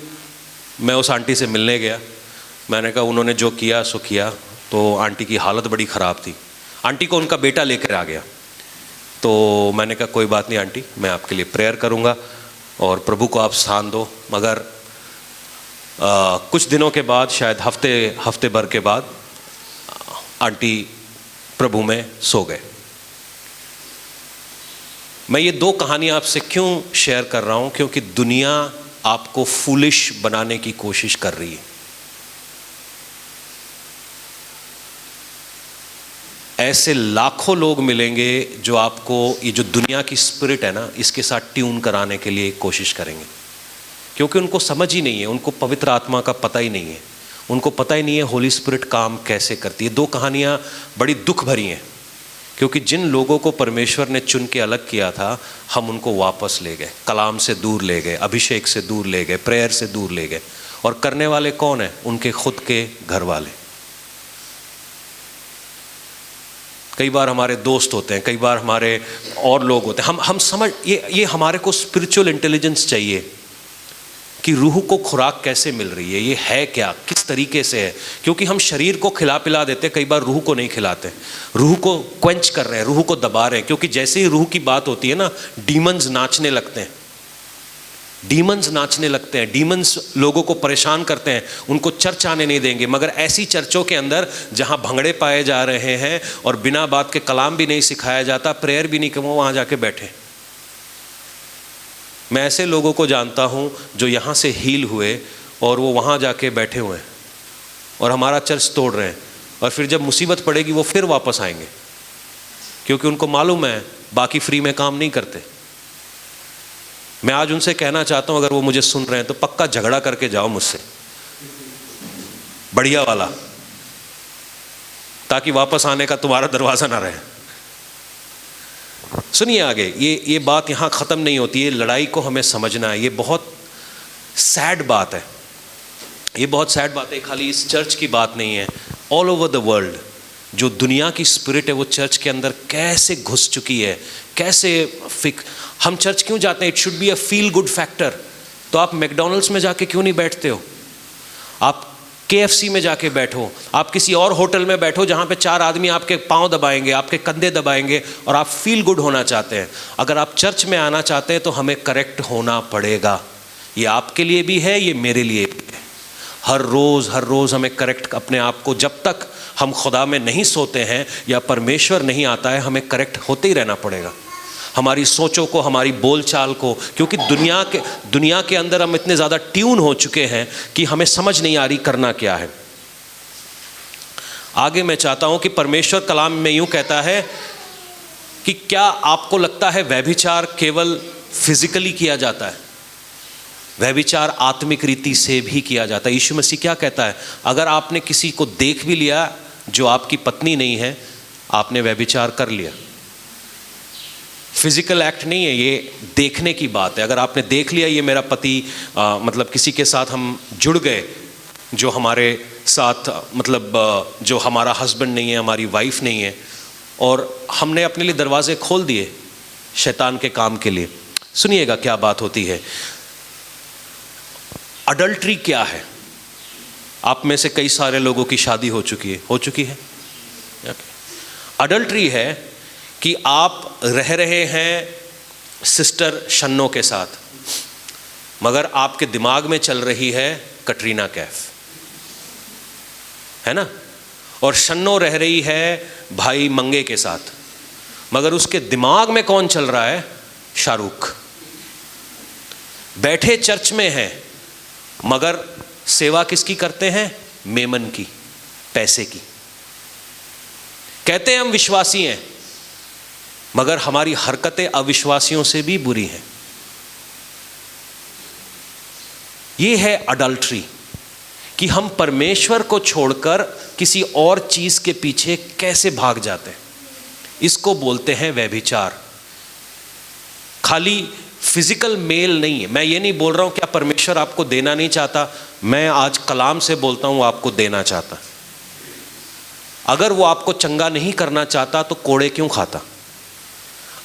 S1: मैं उस आंटी से मिलने गया। मैंने कहा उन्होंने जो किया सो किया। तो आंटी की हालत बड़ी ख़राब थी। आंटी को उनका बेटा लेकर आ गया। तो मैंने कहा कोई बात नहीं आंटी, मैं आपके लिए प्रेयर करूँगा और प्रभु को आप स्थान दो। मगर कुछ दिनों के बाद, शायद हफ्ते भर के बाद, आंटी प्रभु में सो गए। मैं ये 2 कहानियाँ आपसे क्यों शेयर कर रहा हूँ? क्योंकि दुनिया आपको फूलिश बनाने की कोशिश कर रही है। ऐसे लाखों लोग मिलेंगे जो आपको ये जो दुनिया की स्पिरिट है ना, इसके साथ ट्यून कराने के लिए कोशिश करेंगे, क्योंकि उनको समझ ही नहीं है, उनको पवित्र आत्मा का पता ही नहीं है, उनको पता ही नहीं है होली स्पिरिट काम कैसे करती है। 2 कहानियाँ बड़ी दुख भरी हैं, क्योंकि जिन लोगों को परमेश्वर ने चुन के अलग किया था, हम उनको वापस ले गए, कलाम से दूर ले गए, अभिषेक से दूर ले गए, प्रेयर से दूर ले गए। और करने वाले कौन हैं? उनके खुद के घर वाले। कई बार हमारे दोस्त होते हैं, कई बार हमारे और लोग होते हैं। हम समझ ये हमारे को स्पिरिचुअल इंटेलिजेंस चाहिए कि रूह को खुराक कैसे मिल रही है, ये है क्या, किस तरीके से है। क्योंकि हम शरीर को खिला पिला देते, कई बार रूह को नहीं खिलाते, रूह को क्वेंच कर रहे हैं, रूह को दबा रहे हैं। क्योंकि जैसे ही रूह की बात होती है ना, डीमंस नाचने लगते हैं, डीमंस लोगों को परेशान करते हैं, उनको चर्च आने नहीं देंगे। मगर ऐसी चर्चों के अंदर जहां भंगड़े पाए जा रहे हैं और बिना बात के कलाम भी नहीं सिखाया जाता, प्रेयर भी नहीं, कि वो वहां जाके बैठे। मैं ऐसे लोगों को जानता हूं जो यहां से हील हुए और वो वहां जाके बैठे हुए हैं और हमारा चर्च तोड़ रहे हैं, और फिर जब मुसीबत पड़ेगी वो फिर वापस आएंगे, क्योंकि उनको मालूम है बाकी फ्री में काम नहीं करते। मैं आज उनसे कहना चाहता हूं, अगर वो मुझे सुन रहे हैं तो पक्का झगड़ा करके जाओ मुझसे, बढ़िया वाला, ताकि वापस आने का तुम्हारा दरवाजा ना रहे। सुनिए आगे, ये बात यहाँ ख़त्म नहीं होती है। लड़ाई को हमें समझना है। ये बहुत सैड बात है, ये बहुत सैड बात है। खाली इस चर्च की बात नहीं है, ऑल ओवर द वर्ल्ड जो दुनिया की स्पिरिट है वो चर्च के अंदर कैसे घुस चुकी है, कैसे हम चर्च क्यों जाते हैं? It should be a feel good factor. तो आप मैकडॉनल्ड्स में जाके क्यों नहीं बैठते हो? आप KFC में जाके बैठो, आप किसी और होटल में बैठो जहाँ पे 4 आदमी आपके पाँव दबाएंगे, आपके कंधे दबाएंगे, और आप फील गुड होना चाहते हैं। अगर आप चर्च में आना चाहते हैं तो हमें करेक्ट होना पड़ेगा। ये आपके लिए भी है, ये मेरे लिए भी है। हर रोज़ हमें करेक्ट, अपने आप को जब तक हम खुदा में नहीं सोते हैं या परमेश्वर नहीं आता है, हमें करेक्ट होते ही रहना पड़ेगा। हमारी सोचों को, हमारी बोलचाल को, क्योंकि दुनिया के अंदर हम इतने ज़्यादा ट्यून हो चुके हैं कि हमें समझ नहीं आ रही करना क्या है। आगे मैं चाहता हूं कि परमेश्वर कलाम में यूं कहता है कि क्या आपको लगता है व्यभिचार केवल फिजिकली किया जाता है? व्यभिचार आत्मिक रीति से भी किया जाता है। यीशु मसीह क्या कहता है? अगर आपने किसी को देख भी लिया जो आपकी पत्नी नहीं है, आपने व्यभिचार कर लिया। फिजिकल एक्ट नहीं है, ये देखने की बात है। अगर आपने देख लिया ये मेरा पति, मतलब किसी के साथ हम जुड़ गए जो हमारे साथ, मतलब जो हमारा हस्बैंड नहीं है, हमारी वाइफ नहीं है, और हमने अपने लिए दरवाजे खोल दिए शैतान के काम के लिए। सुनिएगा क्या बात होती है। अडल्ट्री क्या है? आप में से कई सारे लोगों की शादी हो चुकी है। अडल्ट्री है कि आप रह रहे हैं सिस्टर शन्नो के साथ, मगर आपके दिमाग में चल रही है कटरीना कैफ, है ना? और शन्नो रह रही है भाई मंगे के साथ, मगर उसके दिमाग में कौन चल रहा है? शाहरुख। बैठे चर्च में है, मगर सेवा किसकी करते हैं? मेमन की, पैसे की। कहते हैं हम विश्वासी हैं, मगर हमारी हरकतें अविश्वासियों से भी बुरी हैं। यह है अडल्ट्री, कि हम परमेश्वर को छोड़कर किसी और चीज के पीछे कैसे भाग जाते हैं। इसको बोलते हैं व्यभिचार। खाली फिजिकल मेल नहीं है। मैं ये नहीं बोल रहा हूं क्या परमेश्वर आपको देना नहीं चाहता, मैं आज कलाम से बोलता हूं आपको देना चाहता। अगर वो आपको चंगा नहीं करना चाहता तो कोड़े क्यों खाता?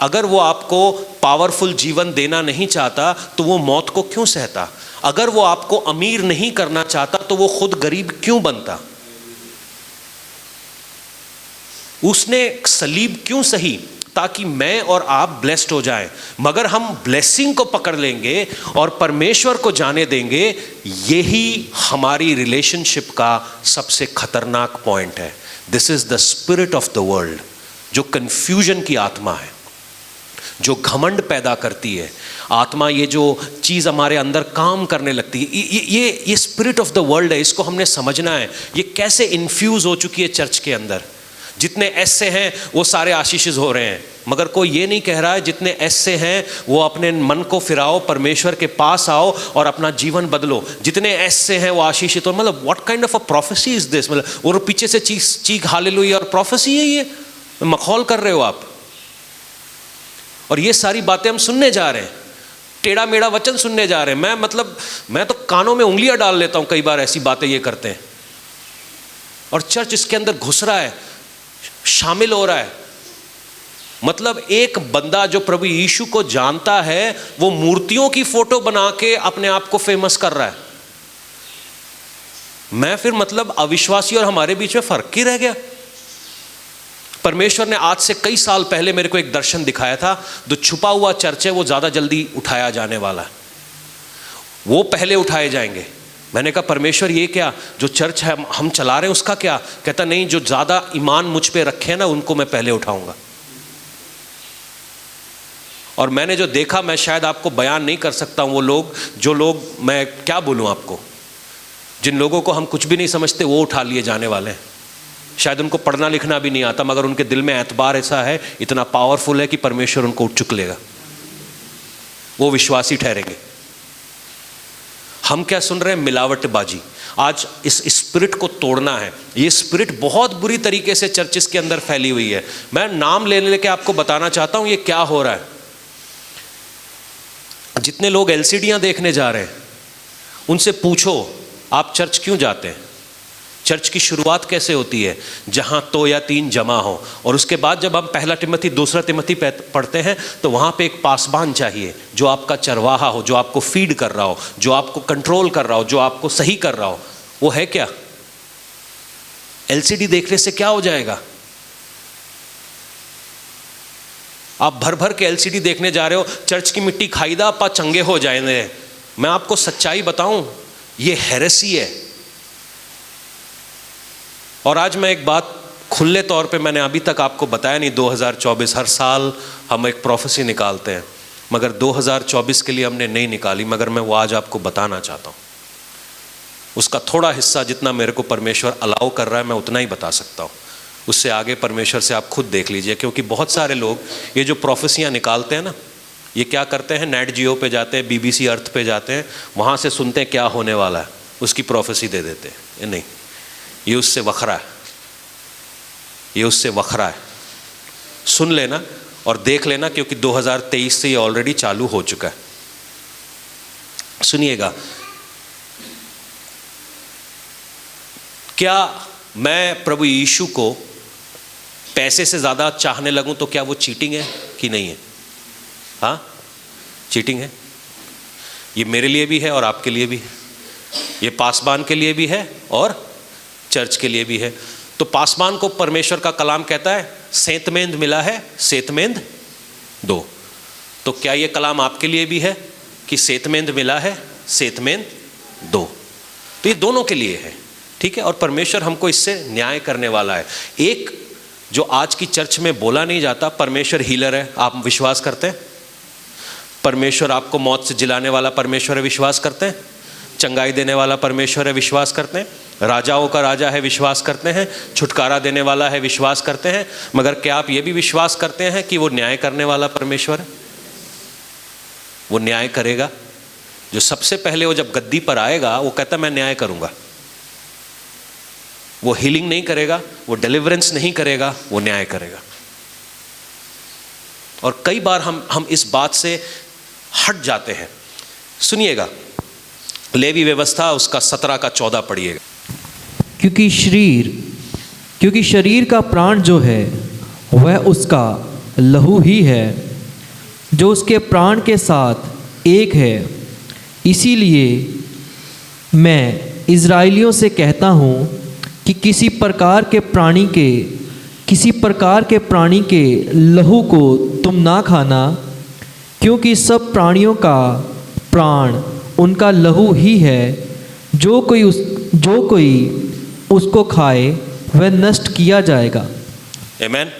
S1: अगर वो आपको पावरफुल जीवन देना नहीं चाहता तो वो मौत को क्यों सहता? अगर वो आपको अमीर नहीं करना चाहता तो वो खुद गरीब क्यों बनता? उसने सलीब क्यों सही? ताकि मैं और आप ब्लेस्ड हो जाएं। मगर हम ब्लेसिंग को पकड़ लेंगे और परमेश्वर को जाने देंगे, यही हमारी रिलेशनशिप का सबसे खतरनाक पॉइंट है। This is the spirit of the world, जो कंफ्यूजन की आत्मा है, जो घमंड पैदा करती है आत्मा। ये जो चीज़ हमारे अंदर काम करने लगती है, ये स्पिरिट ऑफ द वर्ल्ड है। इसको हमने समझना है। ये कैसे इन्फ्यूज हो चुकी है चर्च के अंदर। जितने एस से हैं वो सारे आशीषित हो रहे हैं, मगर कोई ये नहीं कह रहा है जितने एस से हैं वो अपने मन को फिराओ, परमेश्वर के पास आओ और अपना जीवन बदलो। जितने एस से हैं वो आशीषित हो। मतलब what kind of a prophecy is this? मतलब वो पीछे से चीख हालेलुया और प्रोफेसी है ये? मखौल कर रहे हो आप। और ये सारी बातें हम सुनने जा रहे हैं, टेढ़ा मेढ़ा वचन सुनने जा रहे हैं। मैं तो कानों में उंगलियां डाल लेता हूं कई बार, ऐसी बातें ये करते हैं। और चर्च इसके अंदर घुस रहा है, शामिल हो रहा है। मतलब एक बंदा जो प्रभु यीशु को जानता है, वो मूर्तियों की फोटो बना के अपने आप को फेमस कर रहा है। मैं फिर मतलब अविश्वासी और हमारे बीच में फर्क ही रह गया। परमेश्वर ने आज से कई साल पहले मेरे को एक दर्शन दिखाया था। जो छुपा हुआ चर्च है वो ज़्यादा जल्दी उठाया जाने वाला है, वो पहले उठाए जाएंगे। मैंने कहा परमेश्वर ये क्या, जो चर्च है हम चला रहे हैं उसका क्या? कहता नहीं, जो ज़्यादा ईमान मुझ पे रखे हैं ना उनको मैं पहले उठाऊंगा। और मैंने जो देखा, मैं शायद आपको बयान नहीं कर सकता हूँ। वो लोग, जो लोग, मैं क्या बोलूँ आपको, जिन लोगों को हम कुछ भी नहीं समझते वो उठा लिए जाने वाले हैं। शायद उनको पढ़ना लिखना भी नहीं आता, मगर उनके दिल में एतबार ऐसा है, इतना पावरफुल है कि परमेश्वर उनको उठ चुक लेगा, वो विश्वासी ठहरेंगे। हम क्या सुन रहे हैं? मिलावटबाजी। आज इस स्पिरिट को तोड़ना है। ये स्पिरिट बहुत बुरी तरीके से चर्चिस के अंदर फैली हुई है। मैं नाम ले लेके आपको बताना चाहता हूं ये क्या हो रहा है। जितने लोग एलसीडियां देखने जा रहे हैं उनसे पूछो आप चर्च क्यों जाते हैं? चर्च की शुरुआत कैसे होती है? जहां 2 या 3 जमा हो। और उसके बाद जब हम पहला तिमोथी, दूसरा तिमोथी पढ़ते हैं तो वहां पे एक पासबान चाहिए जो आपका चरवाहा हो, जो आपको फीड कर रहा हो, जो आपको कंट्रोल कर रहा हो, जो आपको सही कर रहा हो। वो है क्या? एलसीडी देखने से क्या हो जाएगा? आप भर भर के एलसीडी देखने जा रहे हो, चर्च की मिट्टी खाईदा, आप चंगे हो जाएंगे। मैं आपको सच्चाई बताऊं, ये हेरेसी है। और आज मैं एक बात खुले तौर पे, मैंने अभी तक आपको बताया नहीं, 2024 हर साल हम एक प्रोफेसी निकालते हैं, मगर 2024 के लिए हमने नहीं निकाली, मगर मैं वो आज आपको बताना चाहता हूँ। उसका थोड़ा हिस्सा जितना मेरे को परमेश्वर अलाउ कर रहा है मैं उतना ही बता सकता हूँ, उससे आगे परमेश्वर से आप खुद देख लीजिए। क्योंकि बहुत सारे लोग ये जो प्रोफेसियाँ निकालते हैं ना, ये क्या करते हैं, नेट जियो पे जाते हैं, BBC अर्थ पे जाते हैं, वहाँ से सुनते हैं क्या होने वाला है, उसकी प्रोफेसी दे देते हैं। ये नहीं, ये उससे वखरा है, ये उससे वखरा है। सुन लेना और देख लेना, क्योंकि 2023 से ये ऑलरेडी चालू हो चुका है। सुनिएगा, क्या मैं प्रभु यीशु को पैसे से ज़्यादा चाहने लगूं तो क्या वो चीटिंग है कि नहीं है? हाँ, चीटिंग है। ये मेरे लिए भी है और आपके लिए भी है, ये पासबान के लिए भी है और चर्च के लिए भी है। तो पासबान को परमेश्वर का कलाम कहता है सेतमेंद मिला है, सेतमेंद दो। तो क्या ये कलाम आपके लिए भी है कि सेतमेंद मिला है, सेतमेंद दो? तो ये दोनों के लिए है, ठीक है। और परमेश्वर हमको इससे न्याय करने वाला है। एक जो आज की चर्च में बोला नहीं जाता, परमेश्वर हीलर है, आप विश्वास करते हैं? परमेश्वर आपको मौत से जिलाने वाला परमेश्वर है, विश्वास करते हैं? चंगाई देने वाला परमेश्वर है, विश्वास करते हैं? राजाओं का राजा है, विश्वास करते हैं? छुटकारा देने वाला है, विश्वास करते हैं? मगर क्या आप ये भी विश्वास करते हैं कि वो न्याय करने वाला परमेश्वर है? वो न्याय करेगा। जो सबसे पहले वो जब गद्दी पर आएगा वो कहता मैं न्याय करूंगा। वो हीलिंग नहीं करेगा, वो डिलीवरेंस नहीं करेगा, वो न्याय करेगा। और कई बार हम इस बात से हट जाते हैं। सुनिएगा, लेवी व्यवस्था उसका 17 का 14 पढ़िएगा।
S2: क्योंकि शरीर का प्राण जो है वह उसका लहू ही है, जो उसके प्राण के साथ एक है। इसीलिए मैं इज़राइलियों से कहता हूँ कि किसी प्रकार के प्राणी के लहू को तुम ना खाना, क्योंकि सब प्राणियों का प्राण उनका लहू ही है। जो कोई उसको खाए वह नष्ट किया जाएगा।
S1: आमीन।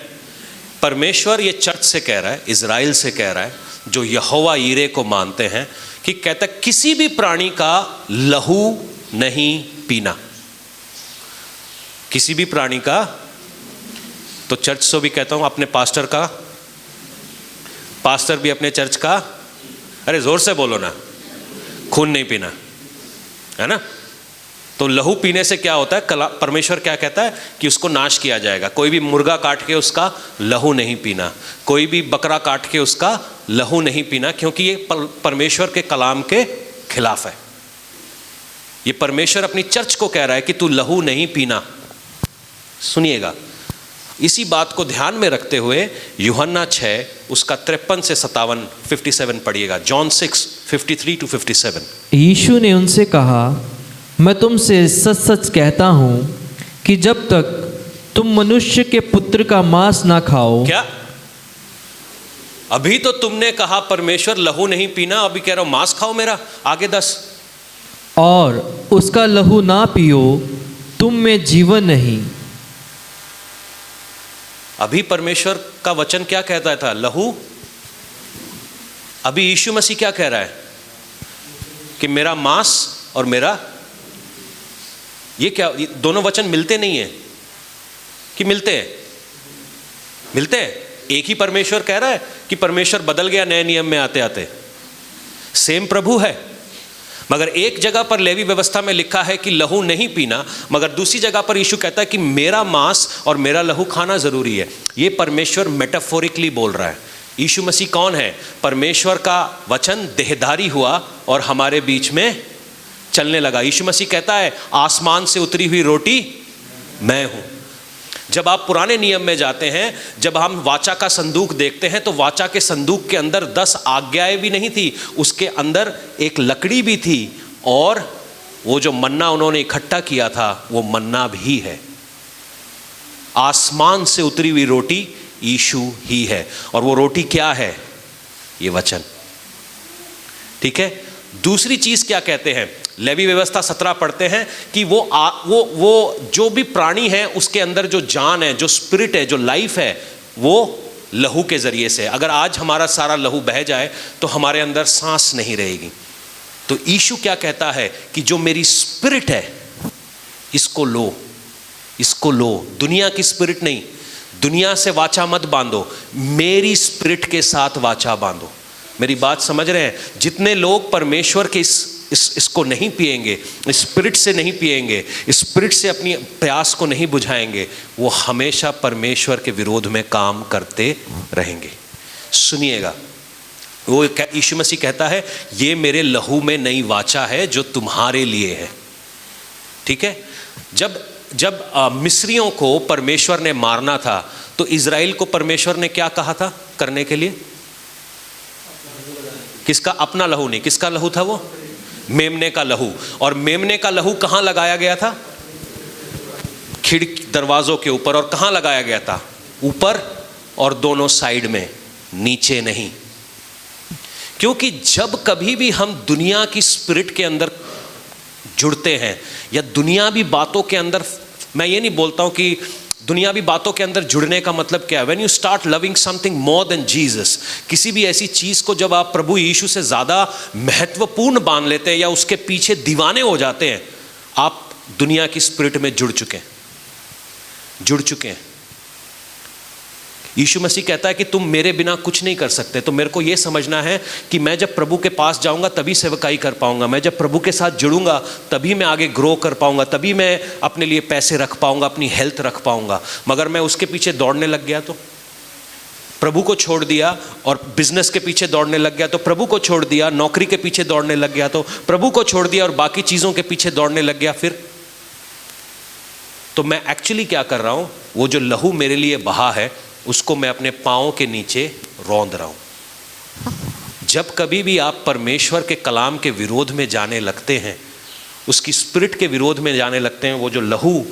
S1: परमेश्वर ये चर्च से कह रहा है, इज़राइल से कह रहा है, जो यहोवा यीरे को मानते हैं, कि कहता है किसी भी प्राणी का लहू नहीं पीना। किसी भी प्राणी का, तो चर्च से भी कहता हूं अपने पास्टर का, पास्टर भी अपने चर्च का, अरे जोर से बोलो ना, खून नहीं पीना, है ना। तो लहू पीने से क्या होता है, परमेश्वर क्या कहता है कि उसको नाश किया जाएगा। कोई भी मुर्गा काट के उसका लहू नहीं पीना, कोई भी बकरा काट के उसका लहू नहीं पीना, क्योंकि ये परमेश्वर के कलाम के खिलाफ है। ये परमेश्वर अपनी चर्च को कह रहा है कि तू लहू नहीं पीना। सुनिएगा, इसी बात को ध्यान में रखते हुए यूहन्ना 6 उसका 53 से 57 पढ़िएगा। John 6:53 to 57।
S2: यीशु ने उनसे कहा, मैं तुमसे सच सच कहता हूँ कि जब तक तुम मनुष्य के पुत्र का मांस ना खाओ।
S1: क्या अभी तो तुमने कहा परमेश्वर लहू नहीं पीना, अभी कह रहा हूं मांस खाओ मेरा, आगे 10।
S2: और उसका लहू ना पियो, तुम में जीवन नहीं।
S1: अभी परमेश्वर का वचन क्या कहता था, लहू। अभी यीशु मसीह क्या कह रहा है कि मेरा मांस और मेरा, ये क्या, ये दोनों वचन मिलते नहीं है कि मिलते हैं? मिलते हैं। एक ही परमेश्वर कह रहा है कि परमेश्वर बदल गया नए नियम में आते आते, सेम प्रभु है। मगर एक जगह पर लेवी व्यवस्था में लिखा है कि लहू नहीं पीना, मगर दूसरी जगह पर यीशु कहता है कि मेरा मांस और मेरा लहू खाना जरूरी है। ये परमेश्वर मेटाफोरिकली बोल रहा है। यीशु मसीह कौन है? परमेश्वर का वचन देहधारी हुआ और हमारे बीच में चलने लगा। यीशु मसीह कहता है आसमान से उतरी हुई रोटी मैं हूं। जब आप पुराने नियम में जाते हैं, जब हम वाचा का संदूक देखते हैं, तो वाचा के संदूक के अंदर 10 आज्ञाएं भी नहीं थी, उसके अंदर एक लकड़ी भी थी, और वो जो मन्ना उन्होंने इकट्ठा किया था वो मन्ना भी है। आसमान से उतरी हुई रोटी यीशु ही है, और वो रोटी क्या है? ये वचन। ठीक है। दूसरी चीज क्या कहते हैं? लेवी व्यवस्था 17 पढ़ते हैं कि वो जो भी प्राणी है उसके अंदर जो जान है, जो स्पिरिट है, जो लाइफ है, वो लहू के जरिए से। अगर आज हमारा सारा लहू बह जाए तो हमारे अंदर सांस नहीं रहेगी। तो यीशु क्या कहता है कि जो मेरी स्पिरिट है इसको लो, इसको लो। दुनिया की स्पिरिट नहीं, दुनिया से वाचा मत बांधो, मेरी स्पिरिट के साथ वाचा बांधो। मेरी बात समझ रहे हैं? जितने लोग परमेश्वर के इसको नहीं पिएंगे, स्पिरिट से नहीं पिएंगे, स्पिरिट से अपनी प्यास को नहीं बुझाएंगे, वो हमेशा परमेश्वर के विरोध में काम करते रहेंगे। सुनिएगा, वो यीशु मसीह कहता है ये मेरे लहू में नई वाचा है जो तुम्हारे लिए है। ठीक है? जब मिस्रियों को परमेश्वर ने मारना था तो इज़राइल को परमेश्वर ने क्या कहा था करने के लिए? किसका? अपना लहू नहीं, किसका लहू था वो? मेमने का लहू। और मेमने का लहू कहाँ लगाया गया था? खिड़की दरवाजों के ऊपर। और कहाँ लगाया गया था? ऊपर और दोनों साइड में, नीचे नहीं। क्योंकि जब कभी भी हम दुनिया की स्पिरिट के अंदर जुड़ते हैं या दुनियावी बातों के अंदर, मैं ये नहीं बोलता हूँ कि दुनियावी बातों के अंदर जुड़ने का मतलब क्या है। When you start loving something more than Jesus, किसी भी ऐसी चीज़ को जब आप प्रभु यीशु से ज़्यादा महत्वपूर्ण मान लेते हैं या उसके पीछे दीवाने हो जाते हैं, आप दुनिया की स्पिरिट में जुड़ चुके हैं। यीशु मसीह कहता है कि तुम मेरे बिना कुछ नहीं कर सकते। तो मेरे को ये समझना है कि मैं जब प्रभु के पास जाऊंगा तभी सेवकाई कर पाऊंगा, मैं जब प्रभु के साथ जुड़ूंगा तभी मैं आगे ग्रो कर पाऊंगा, तभी मैं अपने लिए पैसे रख पाऊंगा, अपनी हेल्थ रख पाऊंगा। मगर मैं उसके पीछे दौड़ने लग गया तो, प्रभु को छोड़ दिया और बिजनेस के पीछे दौड़ने लग गया तो, प्रभु को छोड़ दिया नौकरी के पीछे दौड़ने लग गया तो, प्रभु को छोड़ दिया और बाकी चीज़ों के पीछे दौड़ने लग गया, फिर तो मैं एक्चुअली क्या कर रहा हूँ? वो जो लहू मेरे लिए बहा है उसको मैं अपने पाँव के नीचे रौंद रहा हूँ। जब कभी भी आप परमेश्वर के कलाम के विरोध में जाने लगते हैं, उसकी स्पिरिट के विरोध में जाने लगते हैं, वो जो लहू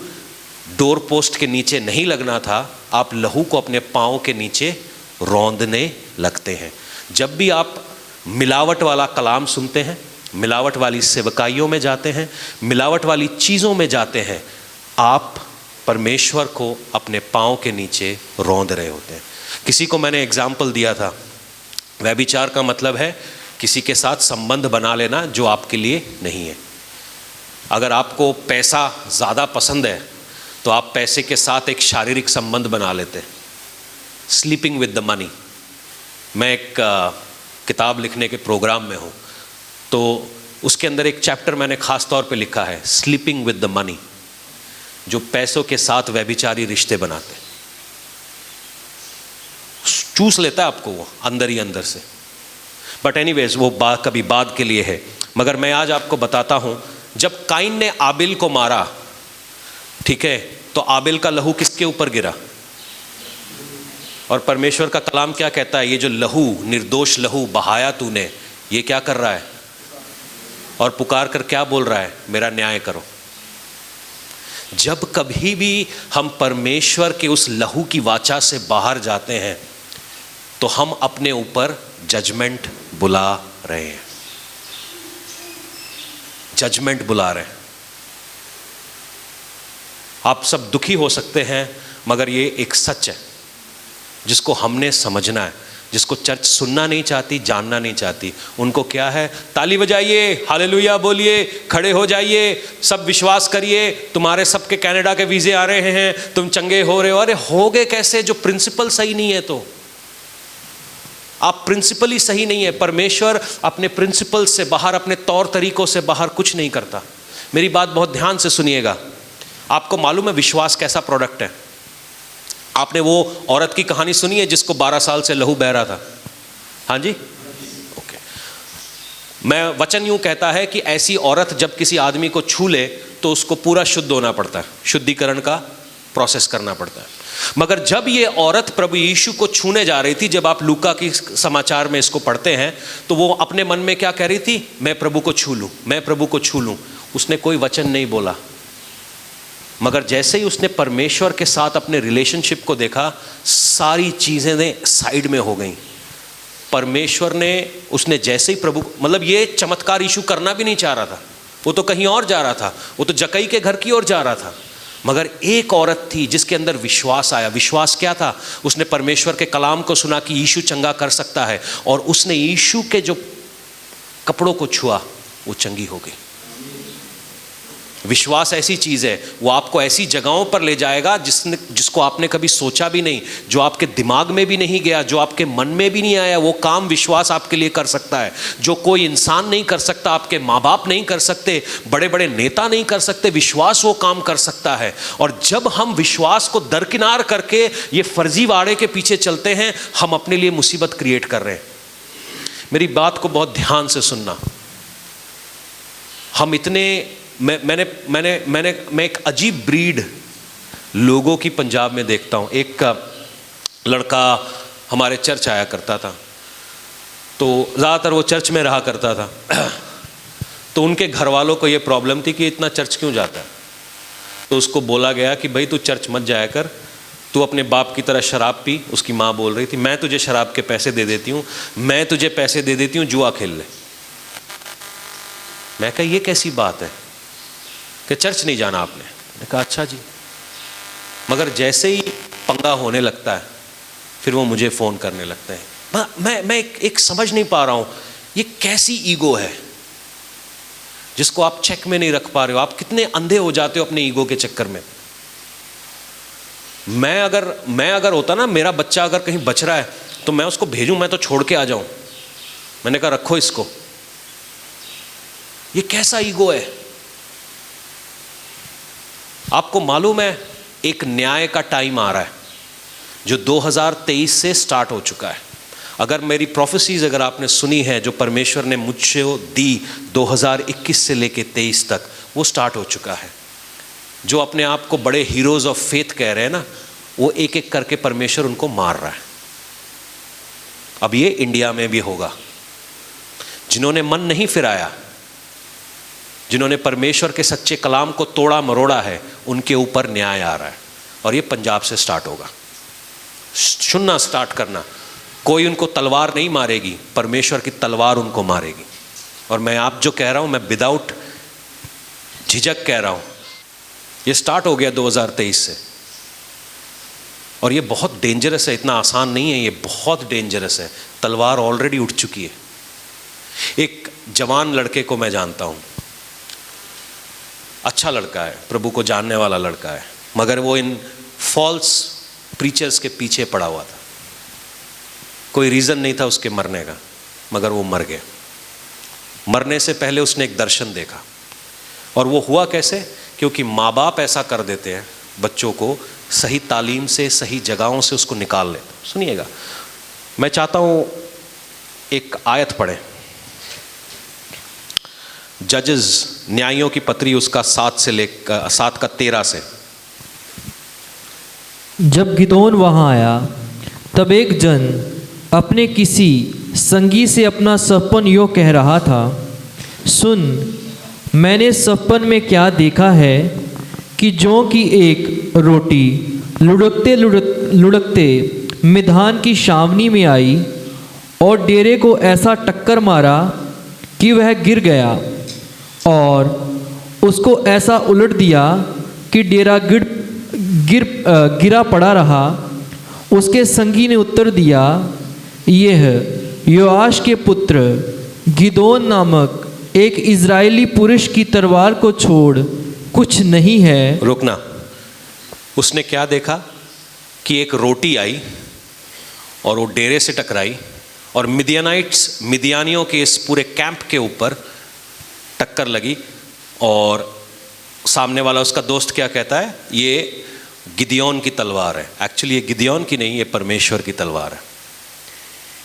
S1: डोर पोस्ट के नीचे नहीं लगना था, आप लहू को अपने पाँव के नीचे रौंदने लगते हैं। जब भी आप मिलावट वाला कलाम सुनते हैं, मिलावट वाली सेवकाइयों में जाते हैं, मिलावट वाली चीज़ों में जाते हैं, आप परमेश्वर को अपने पाँव के नीचे रौंद रहे होते हैं। किसी को मैंने एग्जाम्पल दिया था, व्यभिचार का मतलब है किसी के साथ संबंध बना लेना जो आपके लिए नहीं है। अगर आपको पैसा ज़्यादा पसंद है तो आप पैसे के साथ एक शारीरिक संबंध बना लेते हैं, स्लीपिंग विद द मनी। मैं एक किताब लिखने के प्रोग्राम में हूँ, तो उसके अंदर एक चैप्टर मैंने ख़ास तौर पे लिखा है, स्लीपिंग विद द मनी, जो पैसों के साथ व्यभिचारी रिश्ते बनाते, चूस लेता है आपको वो अंदर ही अंदर से। बट एनीवेज वो बात कभी बाद के लिए है। मगर मैं आज आपको बताता हूं, जब काइन ने आबिल को मारा, ठीक है, तो आबिल का लहू किसके ऊपर गिरा? और परमेश्वर का कलाम क्या कहता है? ये जो लहू, निर्दोष लहू बहाया तूने, ये क्या कर रहा है? और पुकार कर क्या बोल रहा है? मेरा न्याय करो। जब कभी भी हम परमेश्वर के उस लहू की वाचा से बाहर जाते हैं तो हम अपने ऊपर जजमेंट बुला रहे हैं, जजमेंट बुला रहे हैं। आप सब दुखी हो सकते हैं, मगर ये एक सच है जिसको हमने समझना है। जिसको चर्च सुनना नहीं चाहती, जानना नहीं चाहती, उनको क्या है? ताली बजाइए, हालेलुया बोलिए, खड़े हो जाइए, सब विश्वास करिए, तुम्हारे सबके कनाडा के वीज़े आ रहे हैं, तुम चंगे हो रहे हो। अरे हो गए कैसे? जो प्रिंसिपल सही नहीं है, तो आप प्रिंसिपल ही सही नहीं है। परमेश्वर अपने प्रिंसिपल से बाहर, अपने तौर तरीकों से बाहर कुछ नहीं करता। मेरी बात बहुत ध्यान से सुनिएगा। आपको मालूम है विश्वास कैसा प्रोडक्ट है? आपने वो औरत की कहानी सुनी है जिसको 12 साल से लहू बह रहा था? हाँ जी, ओके। मैं वचन यूं कहता है कि ऐसी औरत जब किसी आदमी को छू ले तो उसको पूरा शुद्ध होना पड़ता है, शुद्धिकरण का प्रोसेस करना पड़ता है। मगर जब ये औरत प्रभु यीशु को छूने जा रही थी, जब आप लूका की समाचार में इसको पढ़ते हैं, तो वो अपने मन में क्या कह रही थी? मैं प्रभु को छू लूं, मैं प्रभु को छू लूं। उसने कोई वचन नहीं बोला, मगर जैसे ही उसने परमेश्वर के साथ अपने रिलेशनशिप को देखा, सारी चीज़ें साइड में हो गई। परमेश्वर ने, उसने जैसे ही प्रभु, मतलब ये चमत्कार यीशु करना भी नहीं चाह रहा था, वो तो कहीं और जा रहा था, वो तो जकई के घर की ओर जा रहा था। मगर एक औरत थी जिसके अंदर विश्वास आया। विश्वास क्या था? उसने परमेश्वर के कलाम को सुना कि यीशु चंगा कर सकता है, और उसने यीशु के जो कपड़ों को छुआ, वो चंगी हो गई। विश्वास ऐसी चीज है, वो आपको ऐसी जगहों पर ले जाएगा जिसको आपने कभी सोचा भी नहीं, जो आपके दिमाग में भी नहीं गया, जो आपके मन में भी नहीं आया। वो काम विश्वास आपके लिए कर सकता है, जो कोई इंसान नहीं कर सकता, आपके माँ बाप नहीं कर सकते, बड़े बड़े नेता नहीं कर सकते। विश्वास वो काम कर सकता है। और जब हम विश्वास को दरकिनार करके ये फर्जीवाड़े के पीछे चलते हैं, हम अपने लिए मुसीबत क्रिएट कर रहे हैं। मेरी बात को बहुत ध्यान से सुनना। हम इतने मैं एक अजीब ब्रीड लोगों की पंजाब में देखता हूँ। एक लड़का हमारे चर्च आया करता था, तो ज़्यादातर वो चर्च में रहा करता था। तो उनके घर वालों को ये प्रॉब्लम थी कि इतना चर्च क्यों जाता है। तो उसको बोला गया कि भाई तू चर्च मत जाया कर, तू अपने बाप की तरह शराब पी। उसकी माँ बोल रही थी, मैं तुझे शराब के पैसे दे देती हूँ, मैं तुझे पैसे दे देती हूँ, जुआ खेल ले। मैं कहा ये कैसी बात है कि चर्च नहीं जाना आपने? मैंने कहा अच्छा जी। मगर जैसे ही पंगा होने लगता है, फिर वो मुझे फ़ोन करने लगते हैं। मैं एक समझ नहीं पा रहा हूँ, ये कैसी ईगो है जिसको आप चेक में नहीं रख पा रहे हो। आप कितने अंधे हो जाते हो अपने ईगो के चक्कर में। मैं अगर होता ना, मेरा बच्चा अगर कहीं बच रहा है तो मैं उसको भेजूं, मैं तो छोड़ के आ जाऊं। मैंने कहा रखो इसको। ये कैसा ईगो है? आपको मालूम है एक न्याय का टाइम आ रहा है जो 2023 से स्टार्ट हो चुका है। अगर मेरी प्रोफेसीज अगर आपने सुनी है, जो परमेश्वर ने मुझसे दी 2021 से लेके 23 तक, वो स्टार्ट हो चुका है। जो अपने आप को बड़े हीरोज ऑफ फेथ कह रहे हैं ना, वो एक एक करके परमेश्वर उनको मार रहा है। अब ये इंडिया में भी होगा। जिन्होंने मन नहीं फिराया, जिन्होंने परमेश्वर के सच्चे कलाम को तोड़ा मरोड़ा है, उनके ऊपर न्याय आ रहा है। और ये पंजाब से स्टार्ट होगा। सुनना स्टार्ट करना। कोई उनको तलवार नहीं मारेगी, परमेश्वर की तलवार उनको मारेगी। और मैं आप जो कह रहा हूं, मैं विदाउट झिझक कह रहा हूं, ये स्टार्ट हो गया 2023 से। और ये बहुत डेंजरस है, इतना आसान नहीं है, ये बहुत डेंजरस है। तलवार ऑलरेडी उठ चुकी है। एक जवान लड़के को मैं जानता हूं, अच्छा लड़का है, प्रभु को जानने वाला लड़का है, मगर वो इन फॉल्स प्रीचर्स के पीछे पड़ा हुआ था। कोई रीज़न नहीं था उसके मरने का, मगर वो मर गया। मरने से पहले उसने एक दर्शन देखा। और वो हुआ कैसे? क्योंकि माँ बाप ऐसा कर देते हैं, बच्चों को सही तालीम से, सही जगहों से उसको निकाल लेते। सुनिएगा, मैं चाहता हूँ एक आयत पढ़ें, जजेस, न्यायों की पत्री, उसका 7 का 13 से।
S2: जब गिदोन वहाँ आया, तब एक जन अपने किसी संगी से अपना सपन यो कह रहा था, सुन, मैंने सपन में क्या देखा है कि जौ की एक रोटी लुढ़कते मिधान की छावनी में आई और डेरे को ऐसा टक्कर मारा कि वह गिर गया, और उसको ऐसा उलट दिया कि डेरा गिरा पड़ा रहा। उसके संगी ने उत्तर दिया, यह योआश के पुत्र गिदोन नामक एक इज़राइली पुरुष की तलवार को छोड़ कुछ नहीं है।
S1: रुकना। उसने क्या देखा कि एक रोटी आई और वो डेरे से टकराई, और मिदियानियों के इस पूरे कैंप के ऊपर टक्कर लगी। और सामने वाला उसका दोस्त क्या कहता है? ये गिदियोन की तलवार है। एक्चुअली ये गिदियोन की नहीं, ये परमेश्वर की तलवार है।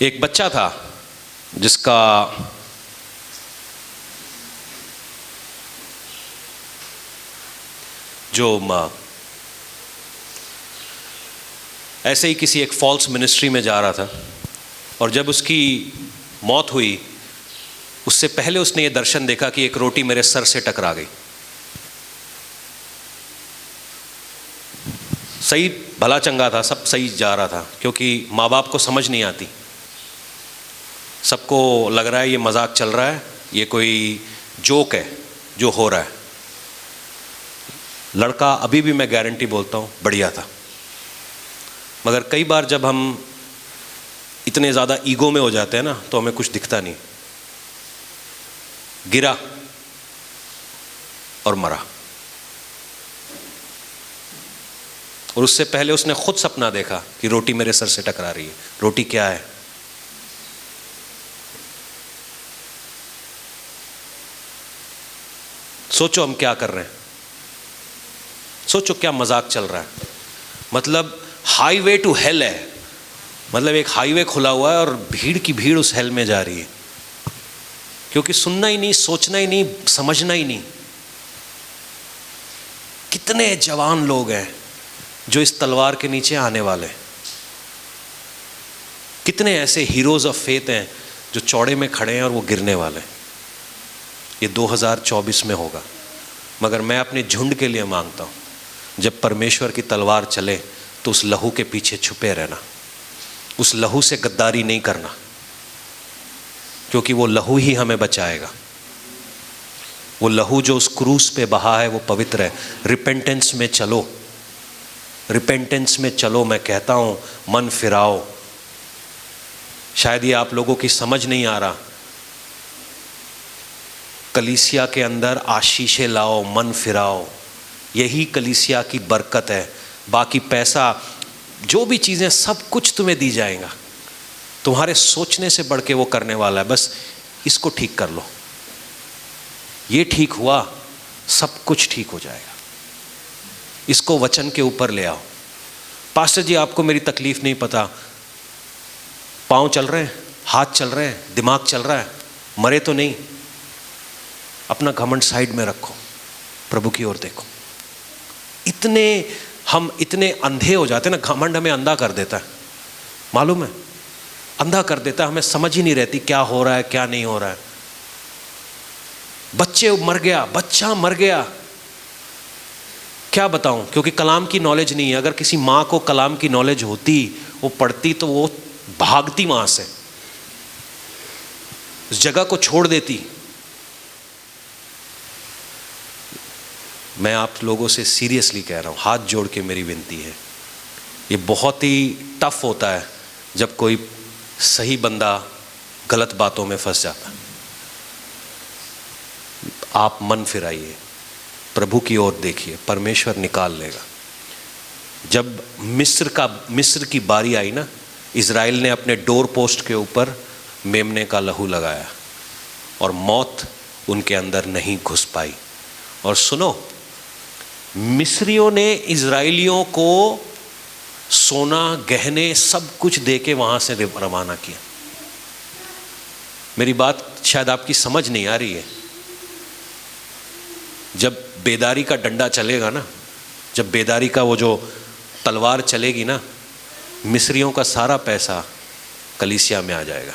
S1: एक बच्चा था जिसका ऐसे ही किसी एक फॉल्स मिनिस्ट्री में जा रहा था, और जब उसकी मौत हुई, उससे पहले उसने ये दर्शन देखा कि एक रोटी मेरे सर से टकरा गई। सही भला चंगा था, सब सही जा रहा था, क्योंकि माँ बाप को समझ नहीं आती। सबको लग रहा है ये मजाक चल रहा है, ये कोई जोक है, जो हो रहा है, लड़का अभी भी मैं गारंटी बोलता हूँ बढ़िया था, मगर कई बार जब हम इतने ज़्यादा ईगो में हो जाते हैं ना तो हमें कुछ दिखता नहीं। गिरा और मरा, और उससे पहले उसने खुद सपना देखा कि रोटी मेरे सर से टकरा रही है। रोटी क्या है? सोचो हम क्या कर रहे हैं, सोचो क्या मजाक चल रहा है। मतलब हाईवे टू हेल है, मतलब एक हाईवे खुला हुआ है और भीड़ की भीड़ उस हेल में जा रही है, क्योंकि सुनना ही नहीं, सोचना ही नहीं, समझना ही नहीं। कितने जवान लोग हैं जो इस तलवार के नीचे आने वाले हैं, कितने ऐसे हीरोज ऑफ फेथ हैं जो चौड़े में खड़े हैं और वो गिरने वाले हैं। ये 2024 में होगा, मगर मैं अपने झुंड के लिए मांगता हूँ, जब परमेश्वर की तलवार चले तो उस लहू के पीछे छुपे रहना, उस लहू से गद्दारी नहीं करना, क्योंकि वो लहू ही हमें बचाएगा। वो लहू जो उस क्रूस पे बहा है वो पवित्र है। रिपेंटेंस में चलो, रिपेंटेंस में चलो। मैं कहता हूँ मन फिराओ। शायद ये आप लोगों की समझ नहीं आ रहा, कलीसिया के अंदर आशीषें लाओ, मन फिराओ, यही कलीसिया की बरकत है। बाकी पैसा, जो भी चीज़ें, सब कुछ तुम्हें दी जाएगा, तुम्हारे सोचने से बढ़ के वो करने वाला है। बस इसको ठीक कर लो, ये ठीक हुआ, सब कुछ ठीक हो जाएगा। इसको वचन के ऊपर ले आओ। पास्टर जी आपको मेरी तकलीफ नहीं पता, पाँव चल रहे हैं, हाथ चल रहे हैं, दिमाग चल रहा है, मरे तो नहीं। अपना घमंड साइड में रखो, प्रभु की ओर देखो। हम इतने अंधे हो जाते हैं ना, घमंड हमें अंधा कर देता है, मालूम है, अंधा कर देता है। हमें समझ ही नहीं रहती क्या हो रहा है क्या नहीं हो रहा है। बच्चा मर गया, क्या बताऊं, क्योंकि कलाम की नॉलेज नहीं है। अगर किसी माँ को कलाम की नॉलेज होती, वो पढ़ती, तो वो भागती वहां से, उस जगह को छोड़ देती। मैं आप लोगों से सीरियसली कह रहा हूं, हाथ जोड़ के मेरी विनती है। ये बहुत ही टफ होता है जब कोई सही बंदा गलत बातों में फंस जाता है। आप मन फिराइए, प्रभु की ओर देखिए, परमेश्वर निकाल लेगा। जब मिस्र की बारी आई ना, इज़राइल ने अपने डोर पोस्ट के ऊपर मेमने का लहू लगाया और मौत उनके अंदर नहीं घुस पाई। और सुनो, मिस्रियों ने इज़राइलियों को सोना, गहने, सब कुछ देके वहां से रवाना किया। मेरी बात शायद आपकी समझ नहीं आ रही है। जब बेदारी का डंडा चलेगा ना, जब बेदारी का वो जो तलवार चलेगी ना, मिस्रियों का सारा पैसा कलीसिया में आ जाएगा।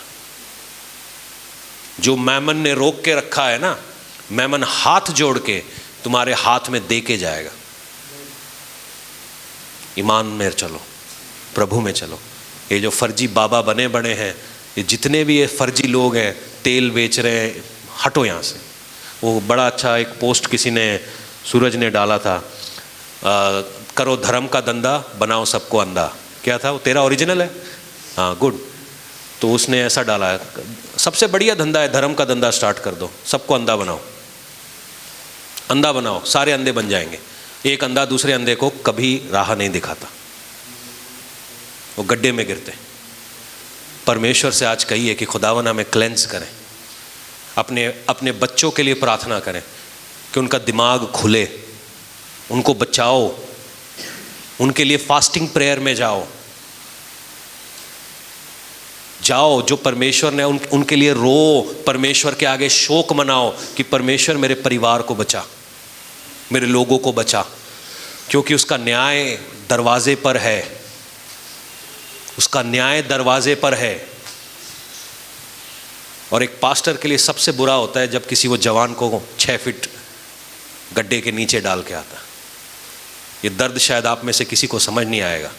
S1: जो मैमन ने रोक के रखा है ना, मैमन हाथ जोड़ के तुम्हारे हाथ में दे के जाएगा। ईमान में चलो, प्रभु में चलो। ये जो फर्जी बाबा बने बड़े हैं, ये जितने भी ये फर्जी लोग हैं, तेल बेच रहे हैं, हटो यहाँ से। वो बड़ा अच्छा एक पोस्ट किसी ने, सूरज ने डाला था, करो धर्म का धंधा, बनाओ सबको अंधा। क्या था वो? तेरा ओरिजिनल है? हाँ, गुड। तो उसने ऐसा डाला है, सबसे बढ़िया धंधा है, धर्म का धंधा स्टार्ट कर दो, सबको अंधा बनाओ, अंधा बनाओ, सारे अंधे बन जाएंगे। एक अंधा दूसरे अंधे को कभी राह नहीं दिखाता, वो गड्ढे में गिरते। परमेश्वर से आज कहिए कि खुदावन हमें क्लेंस करें। अपने बच्चों के लिए प्रार्थना करें कि उनका दिमाग खुले, उनको बचाओ, उनके लिए फास्टिंग प्रेयर में जाओ। जो परमेश्वर ने उनके लिए रो, परमेश्वर के आगे शोक मनाओ कि परमेश्वर मेरे परिवार को बचा, मेरे लोगों को बचा, क्योंकि उसका न्याय दरवाजे पर है, उसका न्याय दरवाजे पर है। और एक पास्टर के लिए सबसे बुरा होता है जब किसी वो जवान को 6 फीट गड्ढे के नीचे डाल के आता। ये दर्द शायद आप में से किसी को समझ नहीं आएगा।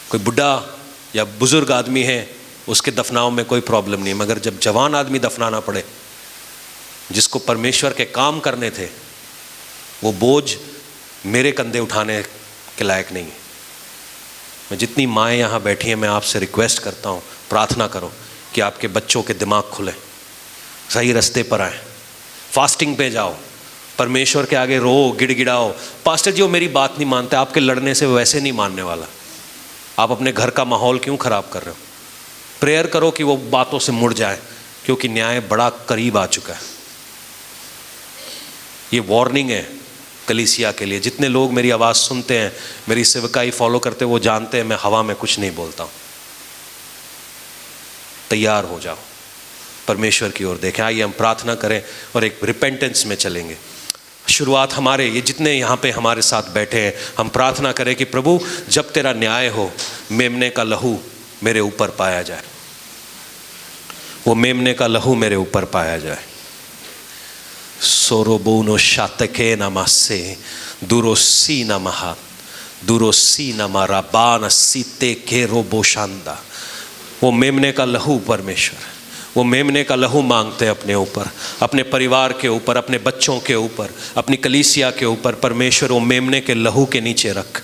S1: कोई बुढ़ा या बुजुर्ग आदमी है, उसके दफनाओं में कोई प्रॉब्लम नहीं, मगर जब जवान आदमी दफनाना पड़े जिसको परमेश्वर के काम करने थे, वो बोझ मेरे कंधे उठाने के लायक नहीं है। मैं जितनी माएँ यहाँ बैठी हैं, मैं आपसे रिक्वेस्ट करता हूँ, प्रार्थना करो कि आपके बच्चों के दिमाग खुले, सही रास्ते पर आए, फास्टिंग पे जाओ, परमेश्वर के आगे रो, गिड़गिड़ाओ। पास्टर जी वो मेरी बात नहीं मानते, आपके लड़ने से वैसे नहीं मानने वाला। आप अपने घर का माहौल क्यों खराब कर रहे हो? प्रेयर करो कि वो बातों से मुड़ जाए, क्योंकि न्याय बड़ा करीब आ चुका है। ये वार्निंग है कलीसिया के लिए। जितने लोग मेरी आवाज़ सुनते हैं, मेरी सेवकाई फॉलो करते हैं, वो जानते हैं मैं हवा में कुछ नहीं बोलता हूँ। तैयार हो जाओ, परमेश्वर की ओर देखें। आइए हम प्रार्थना करें और एक रिपेंटेंस में चलेंगे। शुरुआत हमारे ये जितने यहाँ पे हमारे साथ बैठे हैं, हम प्रार्थना करें कि प्रभु जब तेरा न्याय हो, मेमने का लहू मेरे ऊपर पाया जाए, वो मेमने का लहू मेरे ऊपर पाया जाए। सोरोबोनो शातके नमासे दुरोसी नमहा दुरोसी नमारा बान सीते के रोबोशांदा। वो मेमने का लहू परमेश्वर, वो मेमने का लहू मांगते हैं अपने ऊपर, अपने परिवार के ऊपर, अपने बच्चों के ऊपर, अपनी कलीसिया के ऊपर। परमेश्वर वो मेमने के लहू के नीचे रख।